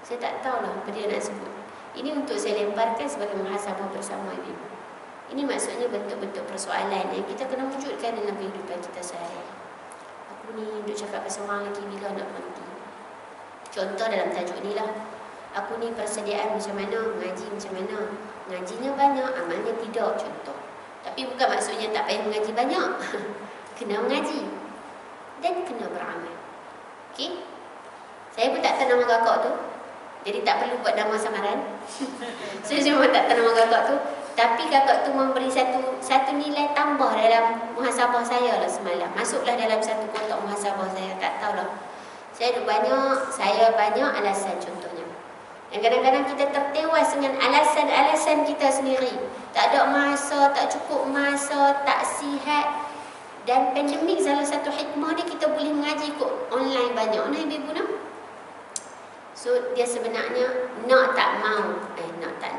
Saya tak tahulah apa dia nak sebut. Ini untuk saya lemparkan sebagai muhasabah bersama ibu. Ini maksudnya bentuk-bentuk persoalan yang kita kena wujudkan dalam kehidupan kita sehari. Aku ni duduk cakap pasal orang lagi bila nak berhenti. Contoh dalam tajuk ni lah. Aku ni persediaan macam mana, mengaji macam mana. Ngajinya banyak, amalnya tidak, contoh. Tapi bukan maksudnya tak payah mengaji banyak. Kena mengaji dan kena beramal. Okey? Saya pun tak tahu nama kakak tu, jadi tak perlu buat nama samaran. Saya cuma tak tahu nama kakak tu. Tapi kakak tu memberi satu nilai tambah dalam muhasabah saya lah semalam. Masuklah dalam satu kotak muhasabah saya. Tak tahulah. Saya banyak alasan contohnya. Dan kadang-kadang kita tertewas dengan alasan-alasan kita sendiri. Tak ada masa, tak cukup masa, tak sihat. Dan pandemik salah satu hikmah dia, kita boleh mengaji ikut online banyak. Nah, ibu-ibu nak? So dia sebenarnya nak tak mau, nak tak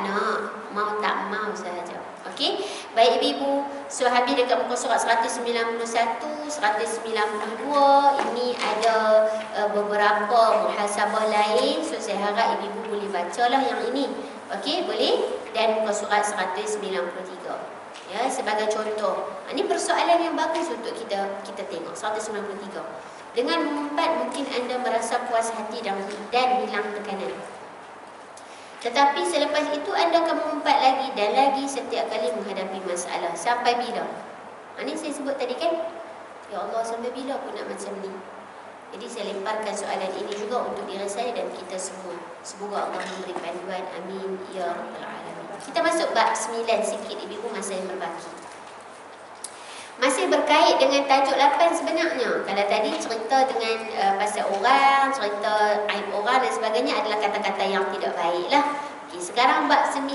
nak, mau tak mau sahaja. Okey, baik ibu-ibu. So habis dekat muka surat 191, 192. Ini ada beberapa muhasabah lain. So saya harap ibu-ibu boleh bacalah yang ini. Okey, boleh. Dan muka surat 193. Ya, sebagai contoh. Ini persoalan yang bagus untuk kita tengok. 193. Dengan mengumpat mungkin anda merasa puas hati dan hilang tekanan. Tetapi selepas itu anda akan mengumpat lagi dan lagi setiap kali menghadapi masalah. Sampai bila? Ini saya sebut tadi kan? Ya Allah, sampai bila aku nak macam ni? Jadi saya lemparkan soalan ini juga untuk diri saya dan kita semua. Semoga Allah memberi panduan. Amin. Ya Rabbal Alamin. Kita masuk bab 9 sikit ibu masa yang berbaki. Masih berkait dengan tajuk 8 sebenarnya. Kalau tadi cerita dengan pasal orang, cerita aib orang dan sebagainya adalah kata-kata yang tidak baik lah. Okay, sekarang bab 9,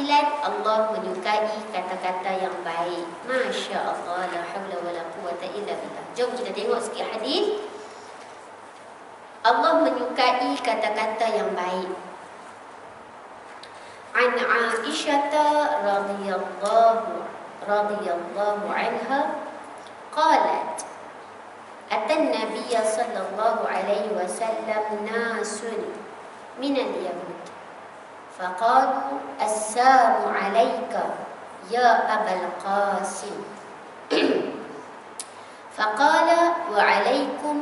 Allah menyukai kata-kata yang baik. Masya Allah, la hawla wa la quwwata illa billah. Jom kita tengok sikit hadis. Allah menyukai kata-kata yang baik. An Aisyah radhiyallahu anha قالت أتى النبي صلى الله عليه وسلم ناس من اليهود فقالوا السلام عليك يا أبا القاسم فقال وعليكم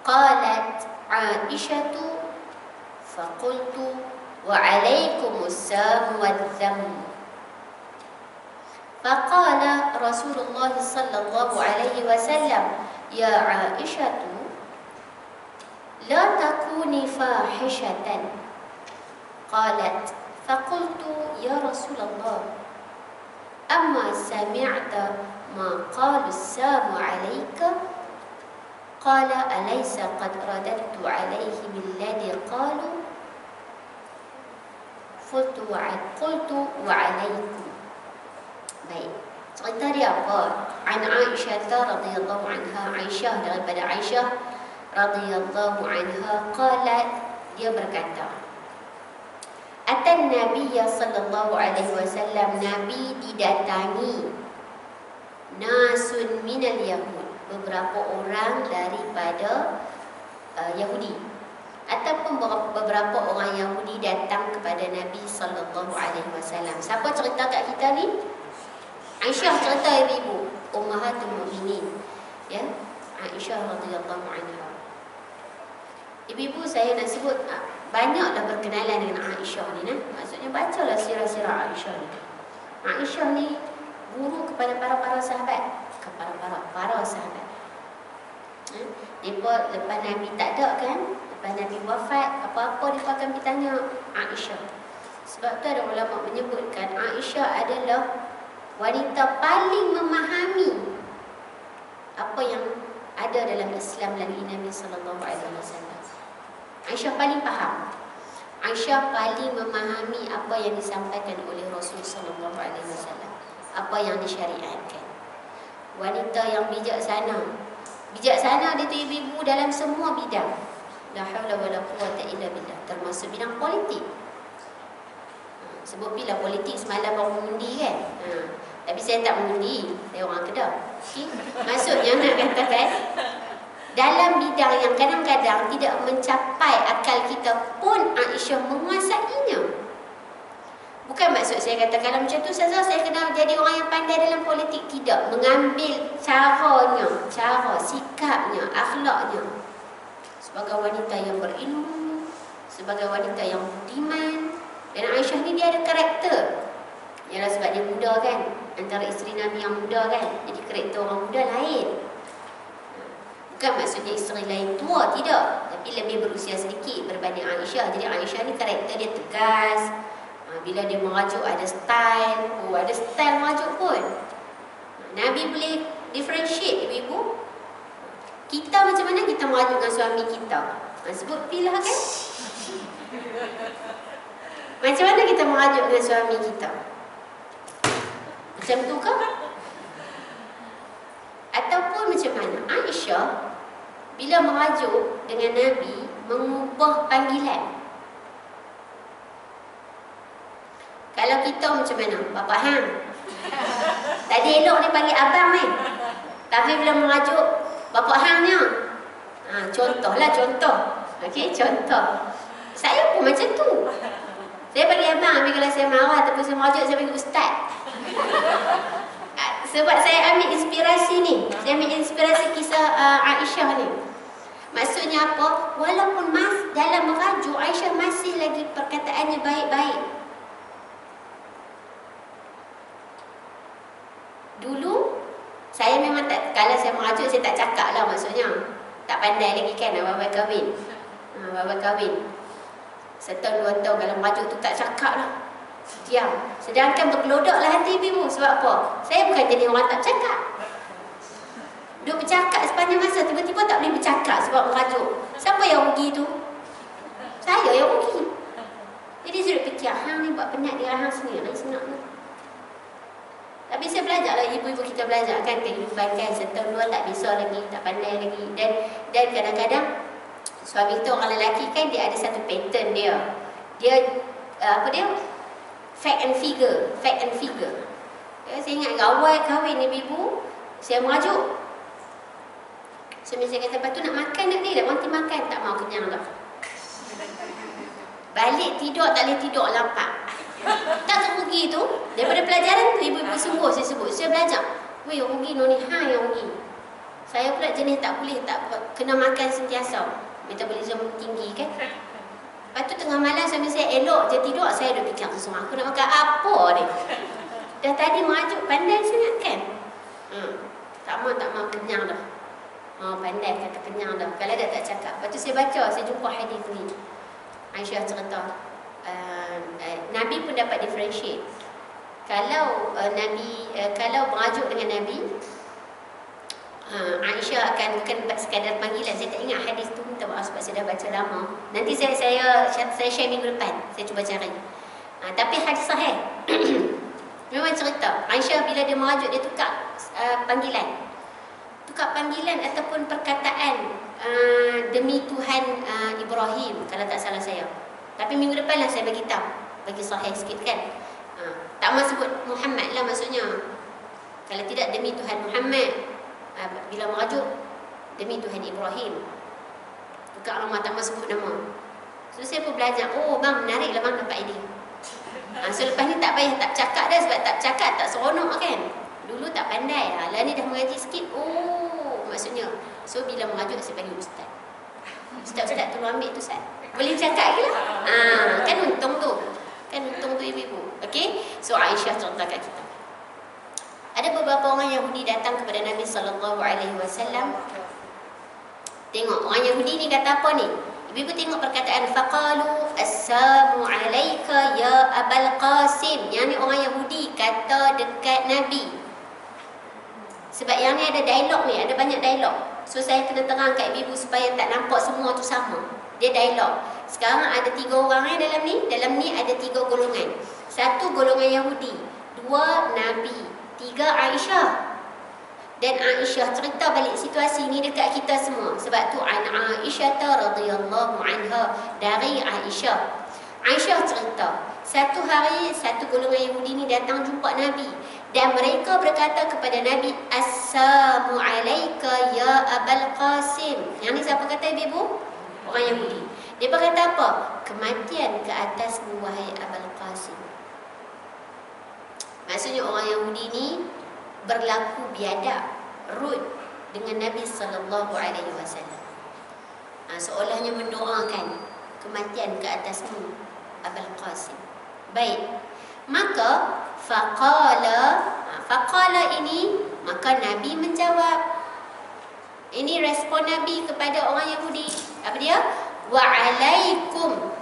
قالت عائشة فقلت وعليكم السلام والذم فقال رسول الله صلى الله عليه وسلم يا عائشة لا تكوني فاحشة قالت فقلت يا رسول الله أما سمعت ما قال السلام عليك قال أليس قد رددت عليه بالذي قالوا قلت وعليكم. Baik, cerita dia apa? An Aisyah radhiyallahu anha, Aisyah daripada Aisyah radhiyallahu anha qalat, dia berkata, Atan Nabiya sallallahu alaihi wasallam, Nabi didatangi nasun minal Yahud, beberapa orang daripada Yahudi, ataupun beberapa orang Yahudi datang kepada Nabi sallallahu alaihi wasallam. Siapa cerita kat kita ni? Aisyah cerita ibu Ummahatul Mukminin, ya, Aisyah radhiyallahu anha. Ibu-ibu saya nak sebut banyaklah berkenalan dengan Aisyah ni, maksudnya bacalah sirah-sirah Aisyah ni. Aisyah ni guru kepada para sahabat, para sahabat. Depa lepas Nabi tak ada kan, lepas Nabi wafat, apa-apa depa akan bertanya Aisyah. Sebab tu ada ulama menyebutkan Aisyah adalah wanita paling memahami apa yang ada dalam Islam melalui Nabi sallallahu alaihi wasallam. Aisyah paling faham. Aisyah paling memahami apa yang disampaikan oleh Rasul sallallahu alaihi wasallam, apa yang disyariatkan. Wanita yang bijaksana. Bijaksana dia tu ibu-ibu dalam semua bidang. La haula wala quwwata illa billah, termasuk bidang politik. Sebab bila politik semalam baru mengundi kan. Tapi saya tak mengundi, saya orang Kedah. Okay? Maksudnya nak katakan dalam bidang yang kadang-kadang tidak mencapai akal kita pun Aisyah menguasainya. Bukan maksud saya kata kalau macam tu saya kena jadi orang yang pandai dalam politik. Tidak, mengambil caranya, cara, sikapnya, akhlaknya. sebagai wanita yang berilmu, sebagai wanita yang budiman. Dan Aisyah ni dia ada karakter. Yalah sebab dia muda kan, antara isteri Nabi yang muda kan, jadi karakter orang muda lain. Bukan maksudnya isteri lain tua, tidak, tapi lebih berusia sedikit berbanding Aisyah. Jadi Aisyah ni karakter dia tegas. Bila dia merajuk ada style. Ada style merajuk pun. Nabi boleh differentiate ibu-ibu. Kita macam mana kita merajuk dengan suami kita? Sebut pilah kan? Macam mana kita merajuk dengan suami kita? Macam tu ke? Ataupun macam mana? Aisyah bila merajuk dengan Nabi mengubah panggilan. Kalau kita macam mana? Bapa hang. Tadi elok ni panggil abang ni. Tapi bila merajuk bapa hangnya. Contohlah contoh. Okey, contoh. Saya pun macam tu. Saya panggil abang, tapi kalau saya marah ataupun saya merajuk, saya panggil ustaz. Sebab saya ambil inspirasi ni. Saya ambil inspirasi kisah Aisyah ni. Maksudnya apa? Walaupun dalam merajuk, Aisyah masih lagi perkataannya baik-baik. Dulu, saya memang tak, kalau saya merajuk, saya tak cakap lah maksudnya. Tak pandai lagi kan, abang-abang kahwin. Abang-abang kahwin. Setahun, 2 tahun kalau merajuk tu tak cakap lah. Diam. Sedangkan berkelodoklah hati ibu. Sebab apa? Saya bukan jadi orang tak bercakap. Duk bercakap sepanjang masa, tiba-tiba tak boleh bercakap sebab merajuk. Siapa yang rugi tu? Saya yang rugi. Jadi saya duk fikir, hang ni buat penat dia, hang sendiri senang ni. Tapi saya belajar lah, ibu-ibu kita belajar kan kehidupan kan. Setahun 2 tak bisa lagi, tak pandai lagi. Dan kadang-kadang suami kita orang lelaki kan, dia ada satu pattern dia. Dia fact and figure. Ya, saya ingat awal kahwin ibu-ibu, saya merajuk. Suami saya kata, lepas tu nak makan nak dia, nanti makan. Tak mau, kenyang dah. Balik tidur, tak boleh tidur, lampak. Tak rugi tu. Daripada pelajaran tu, ibu-ibu sungguh saya sebut. Saya belajar. Weh, rugi no ni, hang yang rugi. Saya pula jenis tak boleh, tak kena makan sentiasa. Metabolisme tinggi kan. Lepas tu tengah malam suami saya elok je tidur, saya dah fikir semua aku nak makan apa ni. Dah tadi merajuk pandai sangat kan. Tak mau kenyang dah. Pandai kata kenyang dah. Kalau dah tak cakap. Lepas tu saya baca, saya jumpa hadis ni. Aisyah cerita Nabi pun dapat differentiate. Kalau kalau merajuk dengan Nabi, Aisyah akan bukan sekadar panggilan. Saya tak ingat hadis tu, minta maaf sebab saya dah baca lama. Nanti saya share minggu depan. Saya cuba cari. Tapi hadis sahih. Memang cerita Aisyah bila dia merajuk, dia tukar panggilan. Tukar panggilan ataupun perkataan demi Tuhan Ibrahim, kalau tak salah saya. Tapi minggu depan lah saya bagi tahu, bagi sahih sikit kan. Tak mahu sebut Muhammad lah maksudnya. Kalau tidak demi Tuhan Muhammad. Bila merajuk demi Tuhan Ibrahim, tukar nama, tak mahu sebut nama. So saya pun belajar. Oh bang, menarik lah bang dapat idea. So lepas ni tak payah tak cakap dah. Sebab tak cakap tak seronok kan. Dulu tak pandai lah. Lah ni dah mengaji sikit. Oh maksudnya. So bila merajuk saya panggil ustaz. Ustaz tolong ambil tu ustaz. Boleh cakap ke lah. Kan untung tu. Kan untung tu ibu-ibu. Okay. So Aisyah cerita kat kita. Ada beberapa orang Yahudi datang kepada Nabi SAW. Tengok orang Yahudi ni kata apa ni? Ibu-ibu tengok perkataan faqalu assalamu alayka ya Abul Qasim. Yang ni orang Yahudi kata dekat Nabi. Sebab yang ni ada dialog ni, ada banyak dialog. So saya kena terang kat ibu-ibu supaya tak nampak semua tu sama. Dia dialog. Sekarang ada 3 orang dalam ni. Dalam ni ada 3 golongan. 1 golongan Yahudi, 2 Nabi, 3 Aisyah. Dan Aisyah cerita balik situasi ni dekat kita semua. Sebab tu an Aisyah radhiyallahu anha, dari Aisyah. Aisyah cerita, satu hari 1 golongan Yahudi ni datang jumpa Nabi. Dan mereka berkata kepada Nabi, assalamu alayka ya Abul Qasim. Yang ni siapa kata ibu? Orang Yahudi. Dia berkata apa? Kematian ke atasmu wahai Abul Qasim. Maksudnya orang Yahudi ni berlaku biadab, rude dengan Nabi SAW. Seolahnya mendoakan kematian ke atasmu, Abul Qasim. Baik. Maka faqala ini, maka Nabi menjawab. Ini respon Nabi kepada orang Yahudi. Apa dia? Wa'alaikum.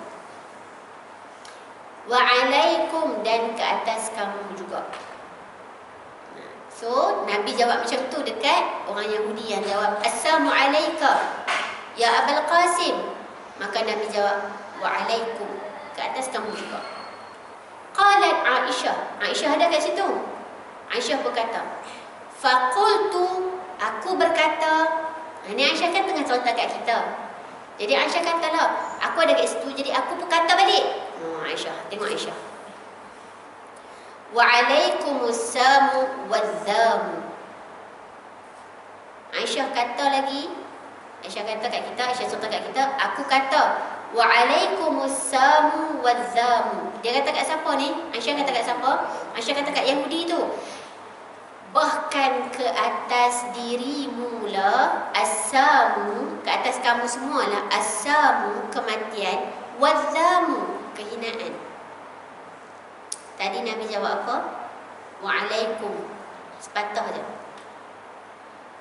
Wa'alaikum, dan ke atas kamu juga. So, Nabi jawab macam tu dekat orang Yahudi yang jawab Assalamualaikum ya Abul Qasim. Maka Nabi jawab wa'alaikum, ke atas kamu juga. Qalat Aisyah. Aisyah ada kat situ. Aisyah berkata, faqultu, aku berkata. Ini Aisyah kan tengah cerita kat kita. Jadi Aisyah katalah, aku ada kat situ, jadi aku pun kata balik. Aisyah, tengok Aisyah. Wa'alaikumussamu wadzamu. Aisyah kata lagi, Aisyah kata kat kita, Aisyah cerita kat kita, aku kata wa'alaikumussamu wadzamu. Dia kata kat siapa ni? Aisyah kata kat siapa? Aisyah kata kat Yahudi tu. Bahkan ke atas dirimu lah assamu, ke atas kamu semualah assamu, kematian, wadzamu, kehinaan. Tadi Nabi jawab apa? Wa'alaikum. Sepatah je.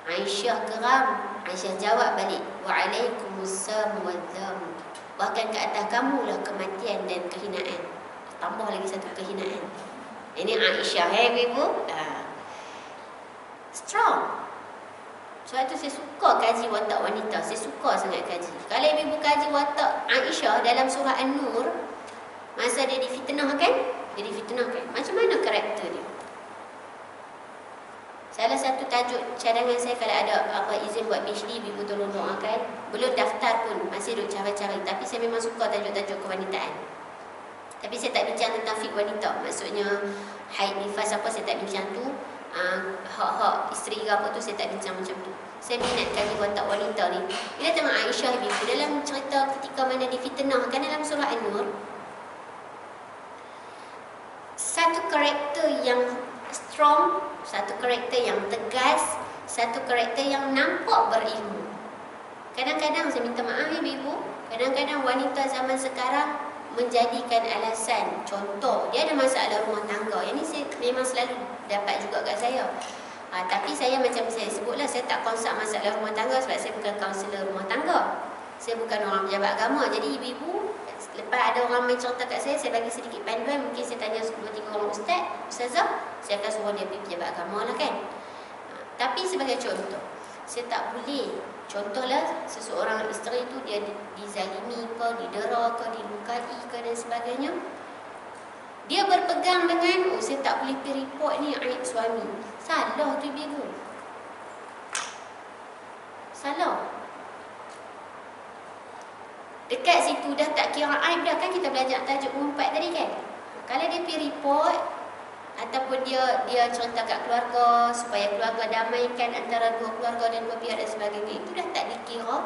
Aisyah geram. Aisyah jawab balik, wa'alaikumussalam wadzamu. Bahkan ke atas kamulah kematian dan kehinaan. Tambah lagi satu kehinaan. Ini Aisyah, ibu. Strong. Sebab tu saya suka kaji watak wanita. Saya suka sangat kaji. Kalau ibu kaji watak Aisyah dalam surah An-Nur, masa dia difitnahkan, macam mana karakter dia? Salah satu tajuk cadangan saya kalau ada izin buat PhD, ibu tolong doakan. Belum daftar pun, masih duk cari-cari. Tapi saya memang suka tajuk-tajuk kewanitaan. Tapi saya tak bincang tentang fik wanita. Maksudnya haid, nifas apa, saya tak bincang tu. Hak-hak isteri ke apa tu saya tak bincang macam tu. Saya minat kaji watak wanita ni. Bila tengok Aisyah ibu dalam cerita ketika mana difitnahkan dalam surah An-Nur, satu karakter yang strong, satu karakter yang tegas, satu karakter yang nampak berilmu. Kadang-kadang saya minta maaf ibu, kadang-kadang wanita zaman sekarang menjadikan alasan, contoh dia ada masalah rumah tangga. Yang ni saya memang selalu dapat juga kat saya. Tapi saya macam saya sebutlah, saya tak konsult masalah rumah tangga sebab saya bukan kaunselor rumah tangga. Saya bukan orang pejabat agama. Jadi ibu-ibu, lepas ada orang main cerita kat saya bagi sedikit panduan. Mungkin saya tanya 2-3 orang ustazah, saya akan suruh dia pergi pejabat agama lah kan. Tapi sebagai contoh, saya tak boleh, contohlah seseorang isteri tu dia dizalimi ke, didera ke, dilukai ke dan sebagainya. Dia berpegang dengan, saya tak boleh pergi report ni aib suami. Salah tu ibu. Salah. Dekat situ dah tak kira aib dah kan, kita belajar tajuk 4 tadi kan. Kalau dia pergi report ataupun dia cerita kat keluarga supaya keluarga damaikan antara dua keluarga dan dua pihak dan sebagainya, itu dah tak dikira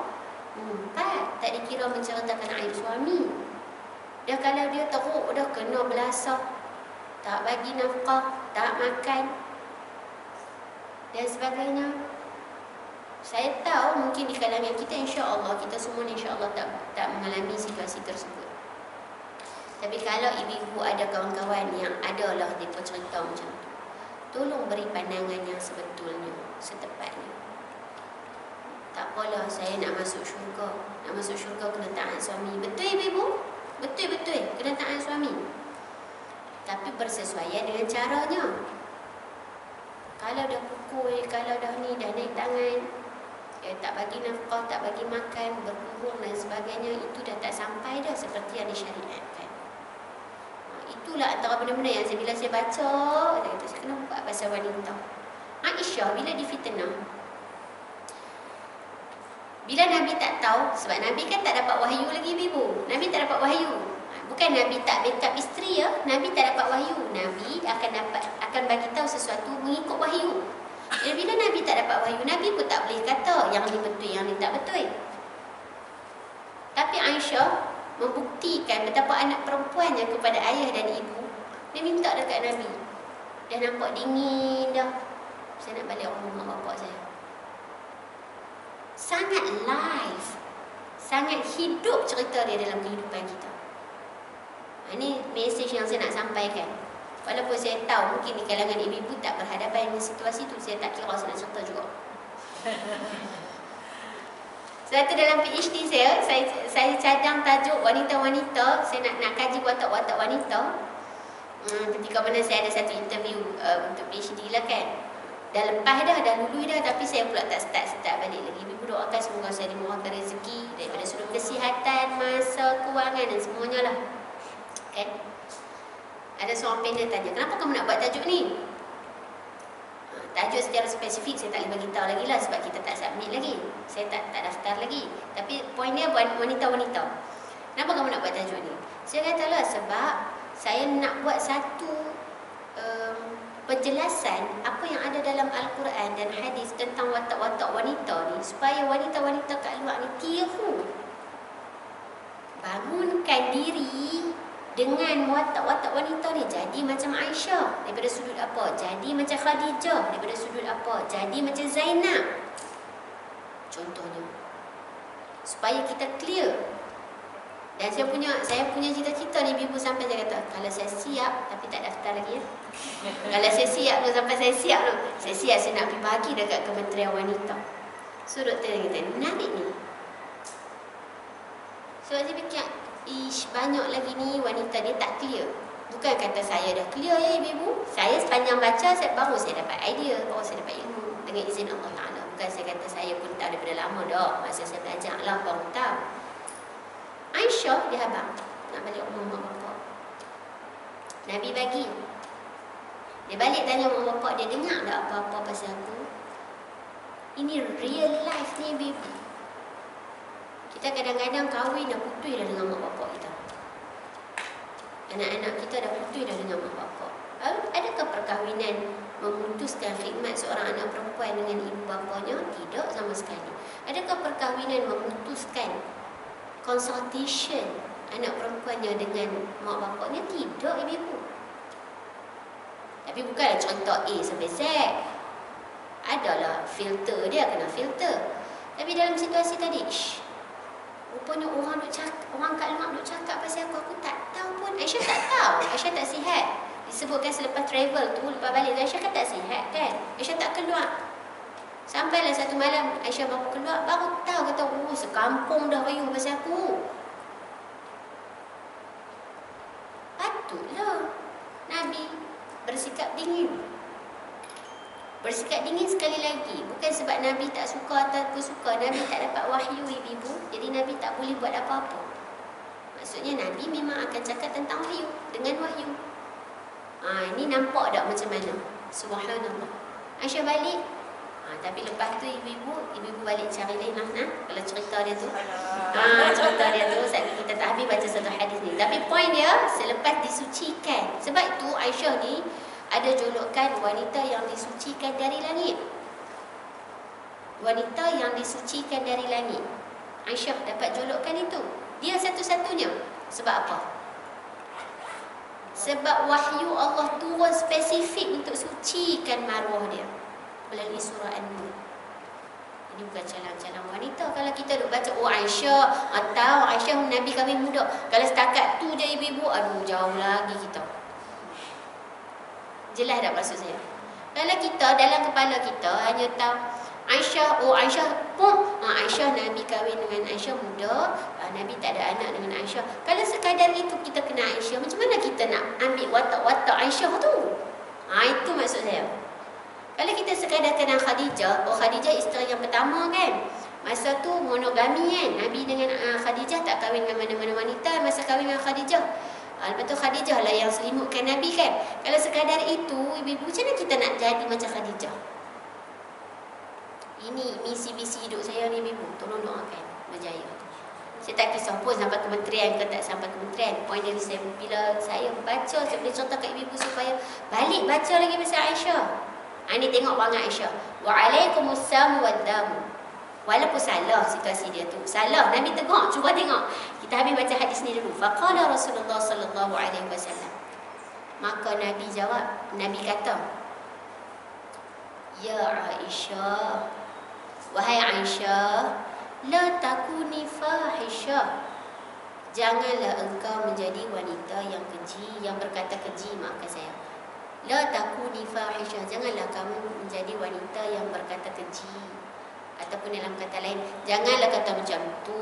tak dikira menceritakan aib suami. Dah kalau dia teruk dah kena belasah, tak bagi nafkah, tak makan dan sebagainya. Saya tahu mungkin di kalangan kita insya-Allah, kita semua insya-Allah tak mengalami situasi tersebut. Tapi kalau ibu-ibu ada kawan-kawan yang adalah dia cerita macam tu, tolong beri pandangan yang sebetulnya, setepatnya. Tak apalah saya nak masuk syurga. Nak masuk syurga kena taat suami. Betul ibu-ibu? Betul-betul kena taat suami. Tapi bersesuaian dengan caranya. Kalau dah pukul, kalau dah ni, dah naik tangan, tak bagi nafkah, tak bagi makan, berkurung dan sebagainya, itu dah tak sampai dah seperti yang disyariatkan. Itulah antara benda-benda yang bila saya baca, saya kena buat pasal wanita. Aisyah bila difitnah, bila Nabi tak tahu, sebab Nabi kan tak dapat wahyu lagi ibu. Nabi tak dapat wahyu. Bukan Nabi tak backup isteri ya, Nabi tak dapat wahyu. Nabi akan bagi tahu sesuatu mengikut wahyu. Jadi bila Nabi tak dapat wahyu, Nabi pun tak boleh kata yang ni betul, yang ni tak betul. Tapi Aisyah membuktikan betapa anak perempuannya kepada ayah dan ibu. Dia minta dekat Nabi. Dah nampak dingin dah, saya nak balik rumah bapak saya. Sangat live, sangat hidup cerita dia dalam kehidupan kita. Ini mesej yang saya nak sampaikan. Walaupun saya tahu mungkin di kalangan ibu-ibu tak berhadapan dengan situasi tu, saya tak kira saya nak cerita juga. Sebab tu dalam PhD saya cadang tajuk wanita-wanita. Saya nak kaji watak-watak wanita. Ketika mana saya ada satu interview untuk PhD lah kan. Dah lepas dah lulu dah, tapi saya pula tak start balik lagi. Ibu doakan semoga saya dimurahkan rezeki daripada sudut kesihatan, masa, kewangan dan semuanya lah. Kan? Ada seorang panel tanya, kenapa kamu nak buat tajuk ni? Tajuk secara spesifik saya tak boleh bagi tahu lagi lah, sebab kita tak submit lagi. Saya tak daftar lagi. Tapi poin dia buat wanita-wanita. Kenapa kamu nak buat tajuk ni? Saya kata lah sebab saya nak buat satu penjelasan apa yang ada dalam Al-Quran dan hadis tentang watak-watak wanita ni, supaya wanita-wanita kat luar ni tiru, bangunkan diri dengan watak-watak wanita ni. Jadi macam Aisyah daripada sudut apa? Jadi macam Khadijah daripada sudut apa? Jadi macam Zainab contohnya, supaya kita clear. Dan saya punya cita-cita ni ibu sampai saya kata, kalau saya siap, tapi tak daftar lagi ya. Kalau saya siap tu, sampai saya siap tu, saya nak pergi bagi dekat Kementerian Wanita. So doktor kata, menarik ni. So saya fikir, banyak lagi ni wanita dia tak clear. Bukan kata saya dah clear ya ibu-ibu. Saya sepanjang baca, baru saya dapat idea, baru saya dapat ilmu dengan izin Allah Ta'ala. Bukan saya kata saya pun tahu daripada lama dah. Masa saya belajar lah baru tahu. Aisyah dia abang nak balik rumah mak bapak. Nabi bagi. Dia balik tanya mak bapak dia, dengar tak apa-apa pasal aku? Ini real life ni baby. Kita kadang-kadang kahwin dah putus dah dengan mak bapak kita. Anak-anak kita dah putus dah dengan mak bapak. Adakah perkahwinan memutuskan khidmat seorang anak perempuan dengan ibu bapanya? Tidak sama sekali. Adakah perkahwinan memutuskan consultation anak perempuannya dengan mak bapaknya? Tidak ibu-ibu. Tapi bukanlah contoh A sampai Z. Adalah filter dia, kena filter. Tapi dalam situasi tadi, rupanya orang kat luar duk cakap pasal aku tak tahu pun. Aisyah tak tahu, Aisyah tak sihat. Disebutkan selepas travel tu, lepas balik Aisyah kan tak sihat kan. Aisyah tak keluar. Sampailah satu malam Aisyah baru keluar, baru tahu kata, oh sekampung dah riuh pasal aku. Patutlah Nabi bersikap dingin. Bersikap dingin sekali lagi. Bukan sebab Nabi tak suka atau suka. Nabi tak dapat wahyu ibu-ibu. Jadi Nabi tak boleh buat apa-apa. Maksudnya Nabi memang akan cakap tentang wahyu. Dengan wahyu. Ini nampak tak macam mana? Subhanallah. Aisyah balik. Tapi lepas tu ibu-ibu balik cari lain lah kalau cerita dia tu. Cerita dia tu kita tak habis baca satu hadis ni. Tapi poin dia selepas disucikan. Sebab itu Aisyah ni ada julukan wanita yang disucikan dari langit. Wanita yang disucikan dari langit. Aisyah dapat julukan itu. Dia satu-satunya. Sebab apa? Sebab wahyu Allah turun spesifik untuk sucikan maruah dia melalui surah An-Nur. Ini bukan calang-calang wanita. Kalau kita duk baca, oh Aisyah, atau Aisyah Nabi kahwin muda. Kalau setakat tu je ibu-ibu, aduh jauh lagi kita. Jelas tak maksud saya? Kalau kita dalam kepala kita hanya tahu Aisyah, oh Aisyah pun, Aisyah Nabi kahwin dengan Aisyah muda, Nabi tak ada anak dengan Aisyah. Kalau sekadar itu kita kenal Aisyah, macam mana kita nak ambil watak-watak Aisyah tu? Itu maksud saya. Kalau kita sekadar kenal Khadijah, oh Khadijah isteri yang pertama kan. Masa tu monogami kan. Nabi dengan Khadijah tak kahwin dengan mana-mana wanita masa kahwin dengan Khadijah. Lepas tu Khadijah lah yang selimutkan Nabi kan. Kalau sekadar itu, ibu-ibu macam mana kita nak jadi macam Khadijah? Ini misi-misi hidup saya ni ibu. Tolong doakan berjaya. Saya tak kisah pun sampai kementerian ke tak sampai kementerian. Poin dari saya, bila saya baca, saya boleh contoh kat ibu-ibu supaya balik baca lagi pasal Aisyah. Ini tengok bangat Aisyah. Wa'alaikumussalam wa'addamu. Walaupun salah situasi dia tu. Salah. Nabi tegur. Cuba tengok. Kita habis baca hadis ni dulu. Faqala Rasulullah sallallahu alaihi wasallam. Maka Nabi jawab. Nabi kata, Ya Aisyah. Wahai Aisyah. La takuni fahisyah. Janganlah engkau menjadi wanita yang keji, yang berkata keji, maafkan saya. La takuni fahisyah. Janganlah kamu menjadi wanita yang berkata keji. Ataupun dalam kata lain, janganlah kata macam tu.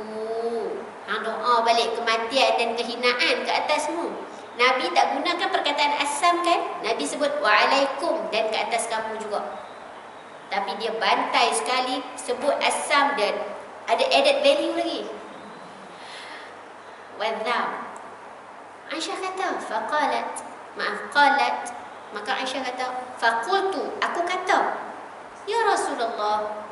Hang doa balik kematian dan kehinaan ke atasmu. Nabi tak gunakan perkataan asam kan? Nabi sebut wa'alaikum dan ke atas kamu juga. Tapi dia bantai sekali sebut asam dan ada added value lagi. Wadham. Aisyah kata, faqalat. Qalat. Maka Aisyah kata, faqultu. Aku kata, ya Rasulullah,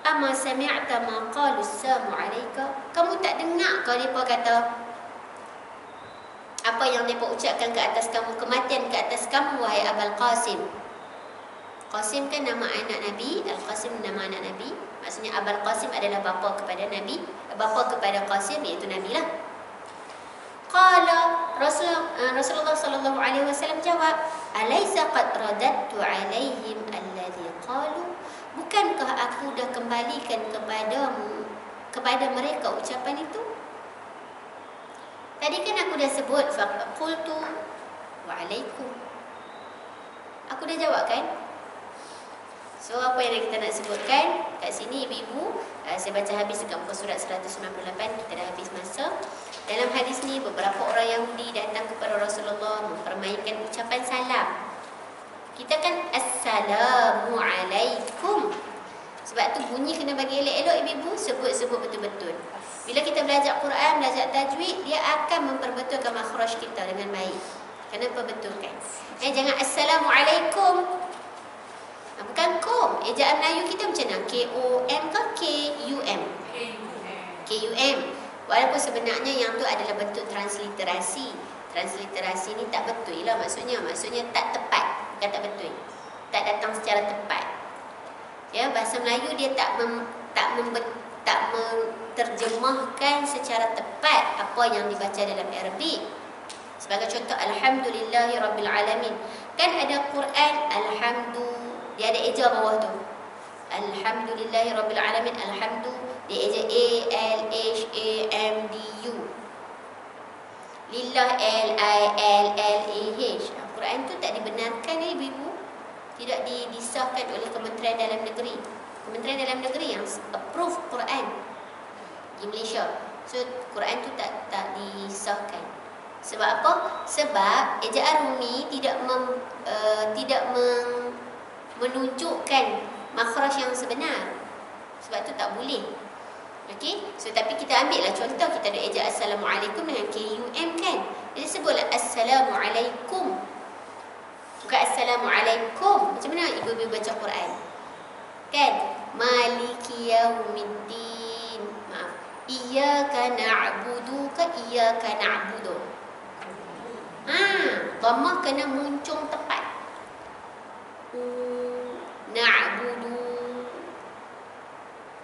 ama sami'ta ma qalu as-samu alayka? Kamu tak dengar ke mereka kata apa yang mereka ucapkan ke atas kamu, kematian ke atas kamu, wahai Abul Qasim. Qasim kan nama anak Nabi, Al-Qasim nama anak Nabi. Maksudnya Abul Qasim adalah bapa kepada Nabi, bapa kepada Qasim iaitu Nabi lah. Qala Rasulullah sallallahu alaihi wasallam jawab, alaysa qad radattu alaihim alladhi qalu? Bukankah aku dah kembalikan kepada mereka ucapan itu? Tadi kan aku dah sebut faqultu wa alaikum. Aku dah jawab kan? So apa yang kita nak sebutkan kat sini ibu-ibu, saya baca habis dekat muka surat 198, kita dah habis masa. Dalam hadis ni beberapa orang Yahudi datang kepada Rasulullah mempermainkan ucapan salam. Kita kan assalamu alaikum. Sebab tu bunyi kena bagi elok-elok ibu-ibu, sebut-sebut betul-betul. Bila kita belajar Quran, belajar tajwid, dia akan memperbetulkan makhraj kita dengan baik. Kena perbetulkan. Jangan assalamualaikum. Bukan kom. Ejaan Melayu kita macam mana? K-O-M ke K-U-M? K-U-M. Walaupun sebenarnya yang tu adalah bentuk transliterasi. Transliterasi ni tak betul lah maksudnya. Maksudnya tak tepat. Bukan tak betul. Tak datang secara tepat. Ya, bahasa Melayu dia tak terjemahkan secara tepat apa yang dibaca dalam Arabik. Sebagai contoh, Alhamdulillahirrabbilalamin. Kan ada Quran Alhamdu, dia ada eja bawah tu. Alhamdulillahirrabbilalamin. Alhamdu, dia eja A-L-H-A-M-D-U. Lillah L-I-L-L-A-H. Quran tu tak dibenarkan ibu-ibu. Tidak disahkan oleh Kementerian Dalam Negeri. Kementerian Dalam Negeri yang approve Quran di Malaysia. So Quran tu tak disahkan. Sebab apa? Sebab ejaan Rumi tidak menunjukkan makhraj yang sebenar. Sebab tu tak boleh. Okey? So tapi kita ambil lah contoh, kita ada ejaan assalamualaikum dengan KUM kan. Jadi sebutlah assalamualaikum. Bukan assalamualaikum. Macam mana ibu-ibu baca Quran? Kan? Maliki yaumiddin. Maaf. Iyyaka na'budu ke iyyaka na'budu? Dhammah kena muncung tepat. Na'budu.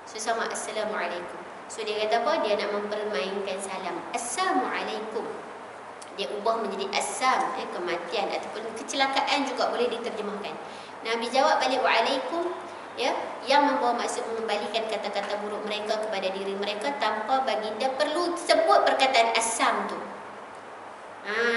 So sama assalamualaikum. So dia kata apa? Dia nak mempermainkan salam. Assalamualaikum. Dia ubah menjadi asam, kematian ataupun kecelakaan juga boleh diterjemahkan. Nabi jawab balik wa'alaikum, ya, yang membawa maksud mengembalikan kata-kata buruk mereka kepada diri mereka tanpa baginda perlu sebut perkataan asam tu.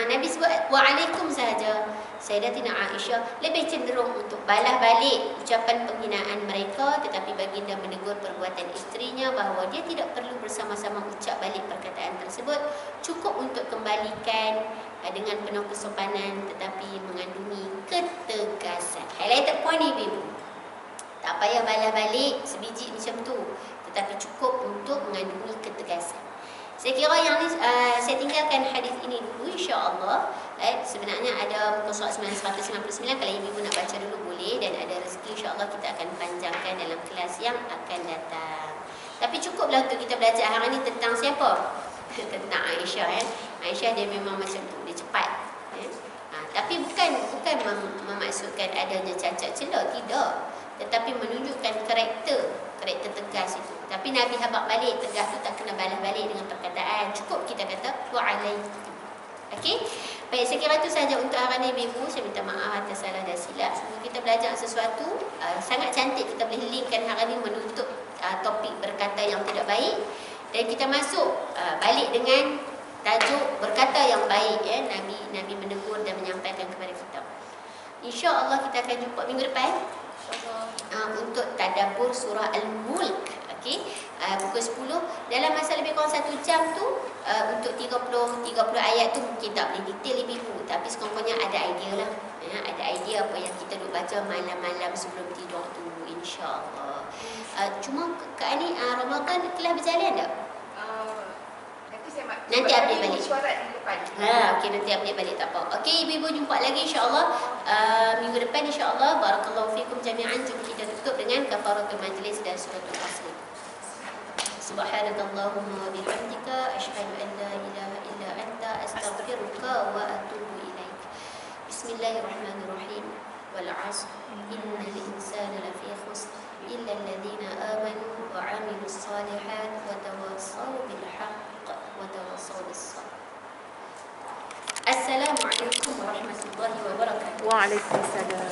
Nabi sebut wa'alaikum sahaja. Sayyidatina Aisyah lebih cenderung untuk balas balik ucapan penghinaan mereka, tetapi baginda menegur perbuatan isterinya bahawa dia tidak perlu bersama-sama ucap balik perkataan tersebut, cukup untuk kembalikan dengan penuh kesopanan tetapi mengandungi ketegasan. Highlighted point ni ibu. Tak payah balas balik sebiji macam tu, tetapi cukup untuk mengandungi ketegasan. Saya kira yang ni saya tinggalkan hadis ini dulu, insya-Allah. Sebenarnya ada muka surat 999, kalau ibu nak baca dulu boleh, dan ada rezeki insya-Allah kita akan panjangkan dalam kelas yang akan datang. Tapi cukuplah untuk kita belajar hari ni tentang siapa? Tentang Aisyah. Aisyah dia memang macam tu, dia cepat. Tapi bukan memaksudkan adanya cacat celah, tidak. Tetapi menunjukkan karakter tegas itu. Tapi Nabi habaq balik, tegas tu tak kena balas balik dengan perkataan. Cukup kita kata wa'alaikum. Okey? Baik, saya kira itu sahaja untuk hari ini ibu. Saya minta maaf atas salah dan silap. Semoga kita belajar sesuatu sangat cantik. Kita boleh linkkan hari ini menutup topik berkata yang tidak baik, dan kita masuk balik dengan tajuk berkata yang baik. Nabi menegur dan menyampaikan kepada kita. InsyaAllah kita akan jumpa minggu depan untuk tadabbur surah Al-Mulk. Okey, pukul 10. Dalam masa lebih kurang 1 jam tu, untuk 30 ayat tu mungkin tak boleh detail lebih dulu, tapi sekurang-kurangnya ada idea lah. Ada idea apa yang kita duk baca malam-malam sebelum tidur tu, insyaAllah. Cuma Kak Ani, Ramadan telah berjalan tak? Nanti update balik. Okey, nanti update balik, tak apa. Okey, ibu-ibu, jumpa lagi insya-Allah minggu depan insya-Allah. Barakallahu fikum jami'an. Jom kita tutup dengan kafaratul majlis dan suratul asr. Subhanakallahumma wa bihamdika asyhadu an la ilaha illa anta astaghfiruka wa atubu ilaik. Bismillahirrahmanirrahim. Wal 'asr innal insana lafi khusr illa alladhina amanu wa 'amilus salihat wa tawassaw bil haqq wa tawassaw bis sabr. Assalamualaikum warahmatullahi wabarakatuh. Waalaikumsalam.